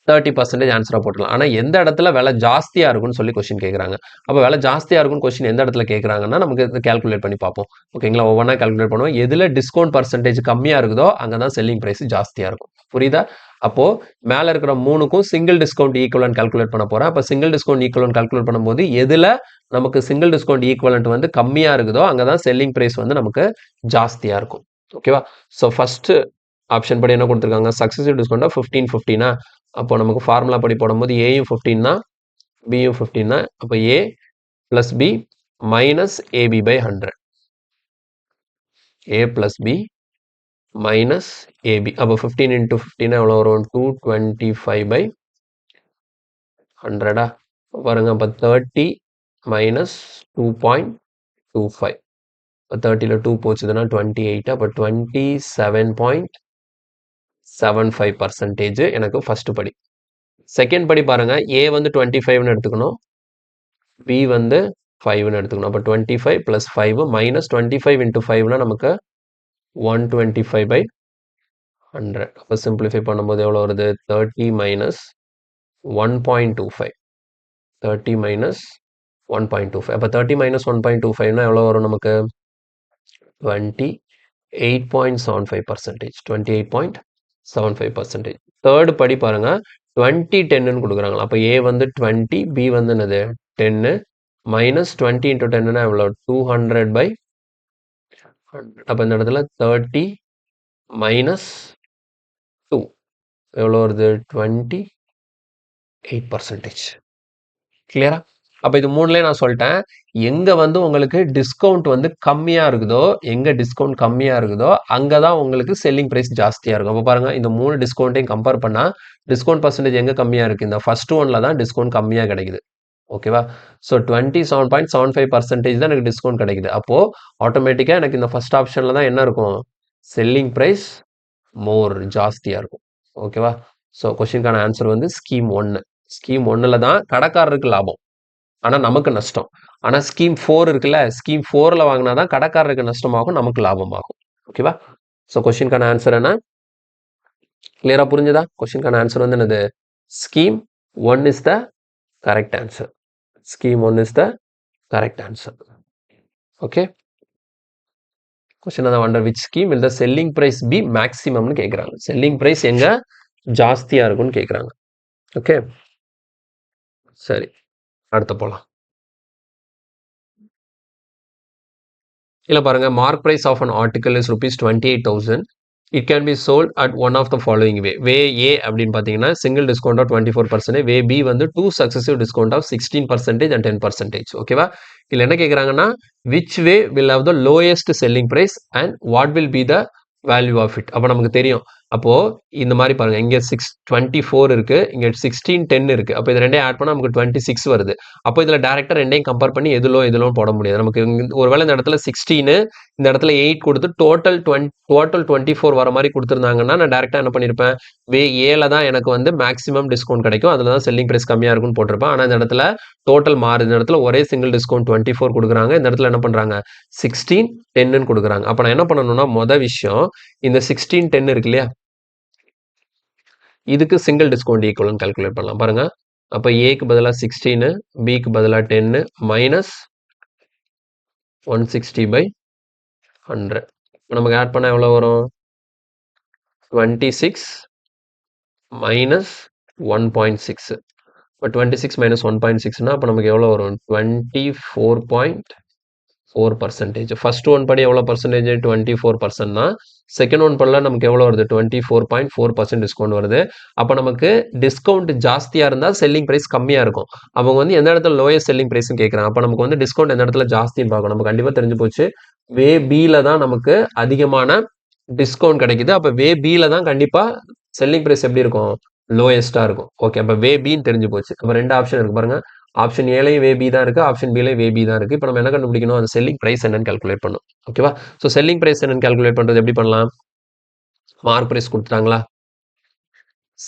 30% ஆன்சரா போட்டுடலாம். ஆனா எந்த இடத்துல விலை ஜாஸ்தியா இருக்கும்னு சொல்லி கொஸ்டின் கேட்குறாங்க. அப்ப விலை ஜாஸ்தியா இருக்கும்னு கொஸ்டின் எந்த இடத்துல கேட்குறாங்கன்னா நமக்கு கால்குலேட் பண்ணி பார்ப்போம். ஓகேங்களா? ஒவ்வொன்றா கால்குலேட் பண்ணுவோம். எதுல டிஸ்கவுண்ட் பர்சன்டேஜ் கம்மியா இருக்குதோ அங்கதான் செல்லிங் பிரைஸ் ஜாஸ்தியா இருக்கும். புரியுதா? அப்போ மேல இருக்கிற 3க்கும் சிங்கிள் டிஸ்கவுண்ட் ஈக்குவலன்ட் கால்குலேட் பண்ண போறேன். அப்ப சிங்கிள் டிஸ்கவுண்ட் ஈக்குவலன்ட் கால்குலேட் பண்ணும்போது எதுல நமக்கு சிங்கிள் டிஸ்கவுண்ட் ஈக்குவலன்ட் வந்து கம்மியா இருக்குதோ அங்கதான் செல்லிங் பிரைஸ் வந்து நமக்கு ஜாஸ்தியா இருக்கும். ஓகேவா? ஸோ ஃபர்ஸ்ட் ஆப்ஷன் படி என்ன கொடுத்துருக்காங்க? சக்சஸிவ் டிஸ்கவுண்டா 15, 15 அப்போ நமக்கு ஃபார்முலா படி போடும்போது ஏயும் 15 தான், பியும் 15 தான். அப்போ A plus B minus AB by 100. A plus B minus AB. அப்போ 15 இன்டூ 15 எவ்வளோ வரும்? 225 பை 100. பாருங்க, அப்போ 30 மைனஸ் 2.25. இப்போ 30ல 2 போச்சுதுன்னா 28. அப்போ 27.75% எனக்கு ஃபர்ஸ்ட் படி. செகண்ட் படி பாருங்க, ஏ வந்து 25ன்னு எடுத்துக்கணும், பி வந்து 5ன்னு எடுத்துக்கணும். அப்போ 25 பிளஸ் 5 மைனஸ் 25 இன்டூ 5னா நமக்கு 125 பை 100. அப்போ சிம்பிளிஃபை பண்ணும்போது எவ்வளோ வருது? 30 மைனஸ் 1.25. 30 மைனஸ் 1.25. அப்போ 30 மைனஸ் 1.25னா எவ்வளோ வரும் நமக்கு? 28.75%. 28.75%. தேர்ட் படி பாருங்க, 20, 10ன்னு கொடுக்குறாங்களா? அப்போ ஏ வந்து 20, பி வந்து என்னது 10, மைனஸ் 20 இன்டூ 10னா எவ்வளோ? 200 பை 100. அப்போ இந்த இடத்துல 30 மைனஸ் 2 எவ்வளோ வருது? 28%. கிளியரா? அப்போ இது மூணுலயே நான் சொல்லிட்டேன், எங்க வந்து உங்களுக்கு டிஸ்கவுண்ட் வந்து கம்மியா இருக்குதோ, எங்க டிஸ்கவுண்ட் கம்மியா இருக்குதோ அங்கதான் உங்களுக்கு செல்லிங் பிரைஸ் ஜாஸ்தியா இருக்கும். அப்போ பாருங்க, இந்த 3 டிஸ்கவுண்ட்டையும் கம்பேர் பண்ணா டிஸ்கவுண்ட் பர்சன்டேஜ் எங்க கம்மியா இருக்கு? இந்த ஃபர்ஸ்ட் ஒன்ல தான் டிஸ்கவுண்ட் கம்மியா கிடைக்குது. ஓகேவா? ஸோ 27.75% தான் எனக்கு டிஸ்கவுண்ட் கிடைக்குது. அப்போ ஆட்டோமேட்டிக்கா எனக்கு இந்த ஃபர்ஸ்ட் ஆப்ஷன்ல தான் என்ன இருக்கும்? செல்லிங் பிரைஸ் மோர் ஜாஸ்தியா இருக்கும். ஓகேவா? ஸோ கொஸ்டினுக்கான ஆன்சர் வந்து ஸ்கீம் 1. ஸ்கீம் 1ல தான் கடைக்காரருக்கு லாபம், ஆனா நமக்கு நஷ்டம். ஆனா ஸ்கீம் 4 இருக்குல்ல, ஸ்கீம் 4ல வாங்கினாதான் கடைக்காரருக்கு நஷ்டமாகும், நமக்கு லாபமாகும். ஓகேவா? ஸோ கொஸ்டினுக்கான ஆன்சர் என்ன? கிளியரா புரிஞ்சுதா? கொஸ்டினுக்கான ஆன்சர் வந்து என்னது? Scheme 1 is the correct answer. Scheme 1 is the correct answer. Okay. Question under which scheme will the selling price be maximum னு கேக்குறாங்க. Selling price எங்க ஜாஸ்தியா இருக்கும்னு கேக்குறாங்க. Okay. சரி, அடுத்து போலாம். இல்ல பாருங்க, mark price of an article is rupees 28,000. It can be sold at one of the following way. Way A அப்படின்னு பாத்தீங்கன்னா single discount of 24%. Way B வந்து 2 successive discount of 16% and 10%. ஓகேவா? இல்ல என்ன கேக்குறாங்கன்னா, which way will have the lowest selling price and what will be the value of it? அப்ப நமக்கு தெரியும். அப்போ இந்த மாதிரி பாருங்க, இங்க 24 இருக்கு, இங்க 16, 10 இருக்கு. அப்போ இது ரெண்டையும் ஆட் பண்ணா நமக்கு 26 வருது. அப்போ இதுல டைரக்டா ரெண்டையும் கம்பேர் பண்ணி எதுலோ போட முடியாது. நமக்கு ஒருவேளை இந்த இடத்துல 16 இந்த இடத்துல 8 கொடுத்து டோட்டல் 24 வர மாதிரி கொடுத்துருந்தாங்கன்னா நான் டேரெக்டாக என்ன பண்ணியிருப்பேன், வே ஏல தான் எனக்கு வந்து மேக்ஸிமம் டிஸ்கவுண்ட் கிடைக்கும், அதில் தான் செல்லிங் ப்ரைஸ் கம்மியாக இருக்கும்னு போட்டிருப்பேன். ஆனால் இந்த இடத்துல டோட்டல் மாறுது. இந்த இடத்துல ஒரே சிங்கிள் டிஸ்கவுண்ட் 24 கொடுக்குறாங்க, இந்த இடத்துல என்ன பண்ணுறாங்க 16 10ன்னு கொடுக்குறாங்க. அப்போ நான் என்ன பண்ணணும்னா மொதல் விஷயம் இந்த 16 10 இருக்கு இல்லையா, இதுக்கு சிங்கிள் டிஸ்கவுண்ட் ஈக்குவல்னு கால்குலேட் பண்ணலாம் பாருங்க. அப்போ ஏக்கு பதிலாக 16, பிக்கு பதிலாக 10 மைனஸ் 160/100. நமக்கு ஆட் பண்ணால் எவ்வளோ வரும், 26 மைனஸ் 1.6. இப்போ 26 மைனஸ் 1.6னா அப்போ நமக்கு எவ்வளோ வரும், 24.4%. ஃபர்ஸ்ட் ஒன் படி எவ்வளோ பர்சன்டேஜ், 24%னா செகண்ட் ஒன் படியில் நமக்கு எவ்வளோ வருது, 24.4% டிஸ்கவுண்ட் வருது. அப்போ நமக்கு டிஸ்கவுண்ட் ஜாஸ்தியாக இருந்தால் செல்லிங் ப்ரைஸ் கம்மியாக இருக்கும். அவங்க வந்து எந்த இடத்துல லோயஸ்ட் செல்லிங் ப்ரைஸ்னு கேட்குறாங்க. அப்போ நமக்கு வந்து டிஸ்கவுண்ட் எந்த இடத்துல ஜாஸ்தின்னு பார்க்கணும். நம்ம கண்டிப்பாக தெரிஞ்சு போச்சு, வே பியில் தான் நமக்கு அதிகமான டிஸ்கவுண்ட் கிடைக்குது. அப்போ வே பியில் தான் கண்டிப்பாக செல்லிங் ப்ரைஸ் எப்படி இருக்கும், லோயஸ்ட்டாக இருக்கும். ஓகே, அப்போ வே பின்னு தெரிஞ்சு போச்சு. அப்போ 2 ஆப்ஷன் இருக்கு பாருங்க. ஆப்ஷன் ஏலையும் வே பி தான் இருக்கு, ஆப்ஷன் பிலையும் வே பி தான் இருக்கு. இப்போ நம்ம என்ன கண்டுபிடிக்கணும், அந்த செல்லிங் பிரைஸ் என்னன்னு கால்குலேட் பண்ணணும். ஓகேவா? ஸோ செல்லிங் பிரைஸ் என்னன்னு கால்குலேட் பண்றது எப்படி பண்ணலாம், மார்க் பிரைஸ் கொடுத்துட்டாங்களா,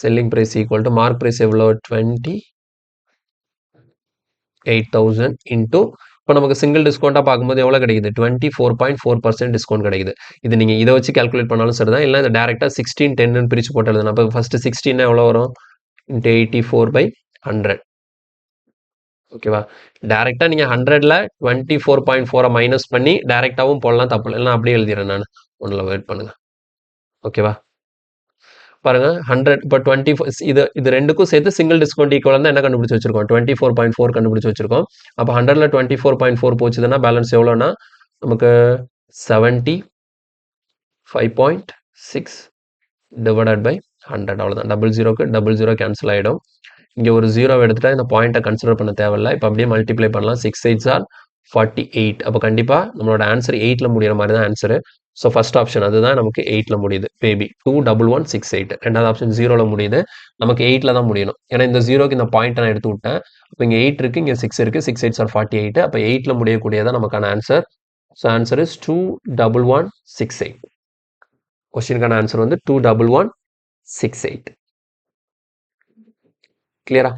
selling price equal to mark price எவ்வளோ, 28,000 இன்டூ இப்போ நமக்கு சிங்கிள் டிஸ்கவுண்ட்டாக பார்க்கும்போது எவ்வளோ கிடைக்குது, 24.4% டிஸ்கவுண்ட் கிடைக்குது. இது நீங்கள் இதை வச்சு கால்குலேட் பண்ணாலும் சரி தான், இல்லை இந்த டேரெக்டாக 16 10ன்னு பிரித்து போட்டு எழுதணும். அப்போ ஃபஸ்ட்டு 16 எவ்வளோ வரும், இன்ட்டு 84/100. ஓகேவா? டேரெக்டாக நீங்கள் 100ல் 24.4 மைனஸ் பண்ணி டேரெக்டாகவும் போடலாம், தப்பு இல்லை. அப்படியே எழுதிடுறேன் நான், ஒன்றில் வெயிட் பண்ணுங்க. ஓகேவா? பாருங்க 100 இப்போ 24 இது ரெண்டுக்கும் சேர்த்து சிங்கிள் டிஸ்கவுண்ட் ஈக்குவல் தான் என்ன கண்டுபிடிச்சு வச்சிருக்கோம், 24.4 கண்டுபிடிச்சு வச்சிருக்கோம். அப்போ 100ல் 24.4 போச்சுதுன்னா பேலன்ஸ் எவ்வளோனா நமக்கு 75.6 டிவைடட் பை 100. அவ்வளோதான், 00 கேன்சல் ஆகிடும். இங்கே ஒரு 0 எடுத்துட்டா இந்த பாயிண்ட்டை கன்சிடர் பண்ண தேவையில்லை. இப்போ அப்படியே மல்டிப்ளை பண்ணலாம், 6 8s are 48. அப்போ கண்டிப்பாக நம்மளோட ஆன்சர் 8ல் முடிகிற மாதிரி தான் ஆன்சரு. ஸோ ஃபர்ஸ்ட் ஆப்ஷன் அதுதான் நமக்கு 8ல் முடியுது, பேபி 21168. ரெண்டாவது ஆப்ஷன் 0ல் முடியுது, நமக்கு 8ல் தான் முடியணும். ஏன்னா இந்த 0க்கு இந்த பாயிண்ட்டை நான் எடுத்து விட்டேன். இப்போ இங்கே 8 இருக்குது, இங்கே 6 இருக்குது, 6 8s are 48. அப்போ 8ல் முடியக்கூடியதான் நமக்கான ஆன்சர். So answer is 21168. கொஸ்டினுக்கான ஆன்சர் வந்து 21168. கிளியரா?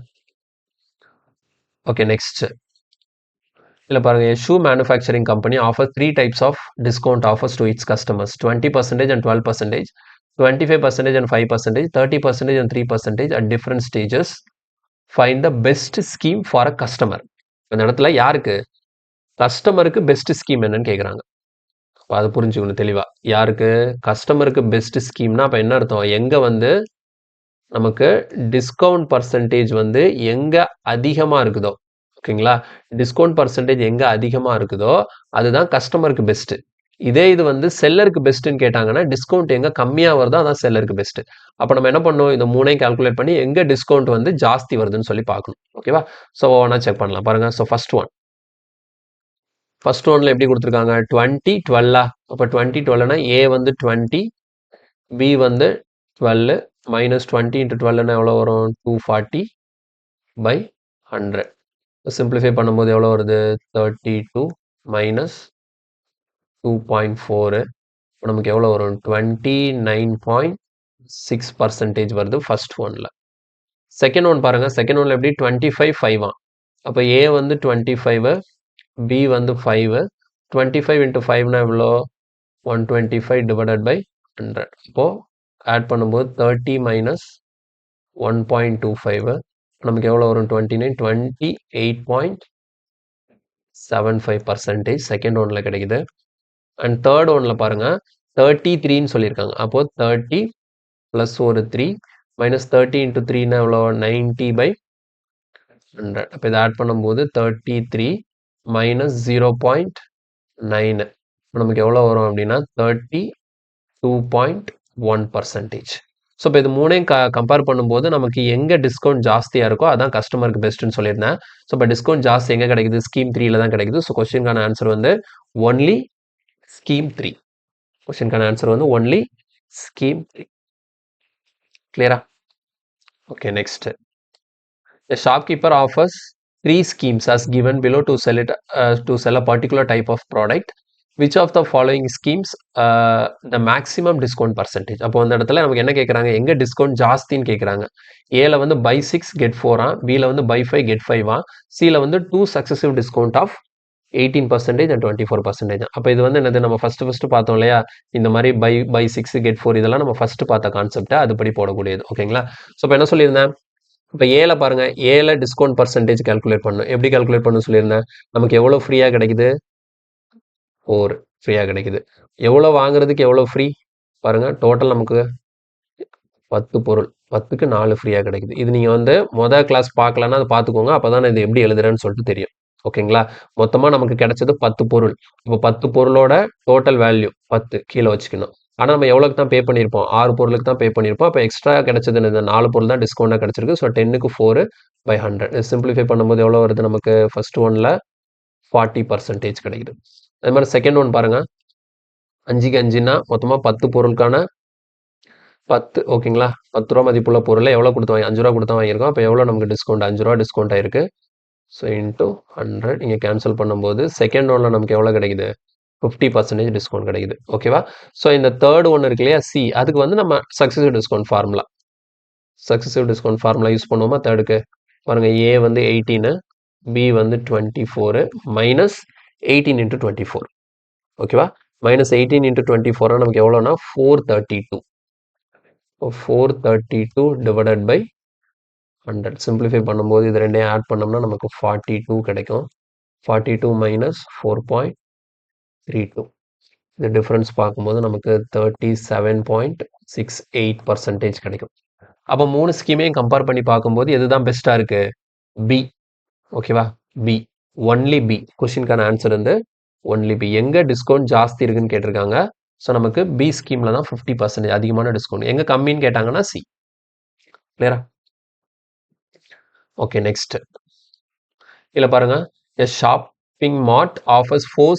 ஓகே, நெக்ஸ்ட் இல்லை பாருங்க, shoe manufacturing company offer 3 types of discount offers to its customers, 20% and 12%, 25% and 5%, 30% and 3% at different stages. Find the best scheme for a customer. இந்த இடத்துல யாருக்கு, கஸ்டமருக்கு பெஸ்ட் ஸ்கீம் என்னன்னு கேட்குறாங்க. அதை புரிஞ்சுக்கணும் தெளிவா. யாருக்கு, கஸ்டமருக்கு பெஸ்ட் ஸ்கீம்னா அப்போ என்ன அர்த்தம், எங்கே வந்து நமக்கு டிஸ்கவுண்ட் பர்சன்டேஜ் வந்து எங்கே அதிகமாக இருக்குதோ, ஓகேங்களா, டிஸ்கவுண்ட் பர்சன்டேஜ் எங்கே அதிகமாக இருக்குதோ அதுதான் கஸ்டமருக்கு பெஸ்ட்டு. இதே இது வந்து செல்லருக்கு பெஸ்ட்டுன்னு கேட்டாங்கன்னா டிஸ்கவுண்ட் எங்கே கம்மியாக வருதோ அதான் செல்லருக்கு பெஸ்ட்டு. அப்போ நம்ம என்ன பண்ணணும், இந்த மூணையும் கால்குலேட் பண்ணி எங்கே டிஸ்கவுண்ட் வந்து ஜாஸ்தி வருதுன்னு சொல்லி பார்க்கணும். ஓகேவா? ஸோ ஒவ்வொன்றா செக் பண்ணலாம் பாருங்கள். ஸோ ஃபர்ஸ்ட் ஒன்ல எப்படி கொடுத்துருக்காங்க, 20 12. அப்போ 20 12னா ஏ வந்து 20, பி வந்து 12 மைனஸ் 20 இன்ட்டு 12னா எவ்வளோ வரும், 240/100. சிம்பிளிஃபை பண்ணும்போது எவ்வளோ வருது, 32 மைனஸ் 2.4. நமக்கு எவ்வளோ வரும், 29.6% வருது ஃபர்ஸ்ட் ஒன்ல. செகண்ட் ஒன் பாருங்க, செகண்ட் ஒன்ல எப்படி 25 5. அப்போ ஏ வந்து 25, பி வந்து 5. 25 இன்ட்டு 5னா எவ்வளோ, 125 டிவைடட் பை 100. அப்போ ஆட் பண்ணும்போது 30 மைனஸ் 1.25 நமக்கு எவ்வளோ வரும், 29 28.75% செகண்ட் ஒன்ல கிடைக்குது. அண்ட் தேர்ட் ஒன்ல பாருங்க 33ன்னு சொல்லியிருக்காங்க. அப்போ 30 ப்ளஸ் ஒரு 3 மைனஸ் 30 இன்ட்டு 3னா எவ்வளோ, 90/100. அப்போ இதை ஆட் பண்ணும்போது 33 மைனஸ் 0.9 நமக்கு எவ்வளோ வரும் அப்படின்னா 32.1%. ஸோ இப்போ இது மூணையும் கம்பேர் பண்ணும்போது நமக்கு எங்கே டிஸ்கவுண்ட் ஜாஸ்தியாக இருக்கோ அதான் கஸ்டமருக்கு பெஸ்ட்டுன்னு சொல்லியிருந்தேன். ஸோ இப்போ டிஸ்கவுண்ட் ஜாஸ்தி எங்கே கிடைக்குது, ஸ்கீம் 3ல தான் கிடைக்குது. ஸோ கொஸ்டினுக்கான ஆன்சர் வந்து ஒன்லி ஸ்கீம் 3. கொஸ்டினுக்கான ஆன்சர் வந்து ஒன்லி ஸ்கீம் 3. கிளியரா? Okay, next. The shopkeeper offers 3 schemes as given below to sell a particular type of product. Which of the following schemes the maximum discount percentage. அப்போ அந்த இடத்துல நமக்கு என்ன கேட்குறாங்க, எங்கே டிஸ்கவுண்ட் ஜாஸ்தின்னு கேட்குறாங்க. ஏல வந்து பை 6 கெட் 4 பியில் வந்து பை 5 கெட் 5 சியில் வந்து 2 சக்ஸசிவ் டிஸ்கவுண்ட் ஆஃப் 18% அண்ட் 24%. அப்போ இது வந்து என்னது, நம்ம ஃபர்ஸ்ட் பார்த்தோம் இல்லையா, இந்த மாதிரி பை 6 கெட் 4 இதெல்லாம் நம்ம ஃபர்ஸ்ட் பார்த்த கான்செப்டை அதுபடி போடக்கூடியது. ஓகேங்களா. ஸோ இப்போ என்ன சொல்லியிருந்தேன், இப்போ ஏல பாருங்க, ஏல டிஸ்கவுண்ட் பர்சன்டேஜ் கால்குலேட் பண்ணணும். எப்படி கால்குலேட் பண்ணணும் சொல்லியிருந்தேன், நமக்கு எவ்வளோ ஃப்ரீயாக கிடைக்குது, 4 ஃப்ரீயாக கிடைக்குது. எவ்வளோ வாங்குறதுக்கு எவ்வளோ ஃப்ரீ பாருங்க, டோட்டல் நமக்கு 10 பொருள், 10க்கு 4 ஃப்ரீயாக கிடைக்குது. இது நீங்கள் வந்து மொதல் கிளாஸ் பார்க்கலன்னா அதை பார்த்துக்கோங்க, அப்போ தான் இது எப்படி எழுதுறேன்னு சொல்லிட்டு தெரியும். ஓகேங்களா. மொத்தமாக நமக்கு கிடைச்சது 10 பொருள். இப்போ 10 பொருளோட டோட்டல் வேல்யூ 10 கீழே வச்சுக்கணும். ஆனால் நம்ம எவ்வளோக்கு தான் பே பண்ணியிருப்போம், 6 பொருளுக்கு தான் பே பண்ணியிருப்போம். அப்போ எக்ஸ்ட்ரா கிடைச்சது இந்த 4 பொருள் தான் டிஸ்கவுண்டாக கிடைச்சிருக்கு. ஸோ 10க்கு 4/100 சிம்பிளிஃபை பண்ணும்போது எவ்வளோ வருது நமக்கு, ஃபர்ஸ்ட் ஒன்ல 40% கிடைக்குது. அதே மாதிரி செகண்ட் ஒன் பாருங்க, 5க்கு 5ன்னா மொத்தமாக 10 பொருளுக்கான 10 ஓகேங்களா. 10 ரூபா மதிப்புள்ள பொருளை எவ்வளோ கொடுத்து 5 ரூபா கொடுத்து வாங்கியிருக்கோம். அப்போ எவ்வளோ நமக்கு டிஸ்கவுண்ட், 5 ரூபா டிஸ்கவுண்ட் ஆயிருக்கு. ஸோ இன்ட்டு 100 இங்கே கேன்சல் பண்ணும்போது செகண்ட் ஒன்ல நமக்கு எவ்வளோ கிடைக்குது, 50% டிஸ்கவுண்ட் கிடைக்குது. ஓகேவா. ஸோ இந்த தேர்ட் ஒன் இருக்கு இல்லையா, சி, அதுக்கு வந்து நம்ம சக்ஸசிவ் டிஸ்கவுண்ட் ஃபார்முலா யூஸ் பண்ணுவோமா தேர்டுக்கு. பாருங்க, ஏ வந்து 18, பி வந்து 24 மைனஸ் 18 இன்ட்டு 24. ஓகேவா. மைனஸ் 18 இன்ட்டு 24 நமக்கு எவ்வளோனா 432. 432 டிவைடட் பை 100 சிம்பிளிஃபை பண்ணும்போது இது ரெண்டையும் ஆட் பண்ணோம்னா நமக்கு 42 கிடைக்கும். 42 மைனஸ் 4.32. இந்த டிஃப்ரென்ஸ் பார்க்கும்போது நமக்கு 37.68% கிடைக்கும். அப்போ 3 ஸ்கீமையும் கம்பேர் பண்ணி பார்க்கும்போது எதுதான் பெஸ்ட்டாக இருக்கு, பி. ஓகேவா, பி, ஒன்லி பி. கொஸ்டினுக்கான ஆன்சர் வந்து ஒன்லி பி. எங்கே டிஸ்கவுண்ட் ஜாஸ்தி இருக்குன்னு கேட்டிருக்காங்க. ஸோ நமக்கு பி ஸ்கீமில் தான் 50% அதிகமான டிஸ்கவுண்ட். எங்கே கம்மின்னு கேட்டாங்கன்னா சி. கிளியரா. ஓகே, நெக்ஸ்ட் இதில் பாருங்க, a shopping mart offers four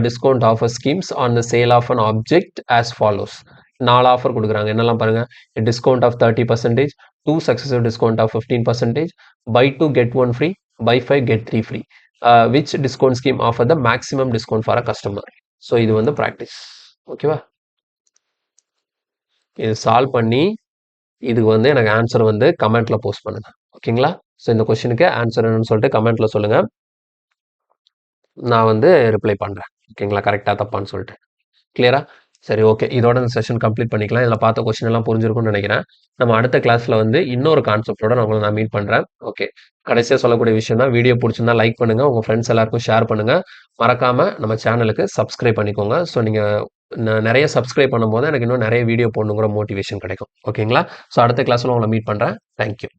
discount offer schemes on the sale of an object as follows. 4 offer கொடுக்குறாங்க. என்னெல்லாம் பாருங்க, discount of 30%, 2 successive discount of 15%, buy 2 get 1 free, buy 5 get 3 free. Which discount scheme offer the maximum discount for a customer? So இது வந்து ப்ராக்டிஸ். ஓகேவா. இது சால்வ் பண்ணி இதுக்கு வந்து எனக்கு ஆன்சர் வந்து கமெண்ட்ல போஸ்ட் பண்ணுங்க. ஓகேங்களா. ஸோ இந்த கொஸ்டினுக்கு ஆன்சர் என்னன்னு சொல்லிட்டு கமெண்ட்ல சொல்லுங்க, நான் வந்து ரிப்ளை பண்ணுறேன். ஓகேங்களா, கரெக்டாக தப்பான்னு சொல்லிட்டு. கிளியரா. சரி, ஓகே, இதோட இந்த செஷன் கம்ப்ளீட் பண்ணிக்கலாம். இதில் பார்த்த கொஸ்டின் எல்லாம் புரிஞ்சிருக்கும்னு நினைக்கிறேன். நம்ம அடுத்த கிளாஸில் வந்து இன்னொரு கான்செப்டோட நான் மீட் பண்ணுறேன். ஓகே, கடைசியாக சொல்லக்கூடிய விஷயம் தான், வீடியோ பிடிச்சிருந்தா லைக் பண்ணுங்கள், உங்கள் ஃப்ரெண்ட்ஸ் எல்லாருக்கும் ஷேர் பண்ணுங்கள், மறக்காமல் நம்ம சேனலுக்கு சப்ஸ்கிரைப் பண்ணிக்கோங்க. ஸோ நீங்கள் நிறைய சப்ஸ்கிரைப் பண்ணும்போது எனக்கு இன்னும் நிறைய வீடியோ போடணுங்கிற மோட்டிவேஷன் கிடைக்கும். ஓகேங்களா. ஸோ அடுத்த கிளாஸில் உங்களை மீட் பண்ணுறேன். தேங்க்யூ.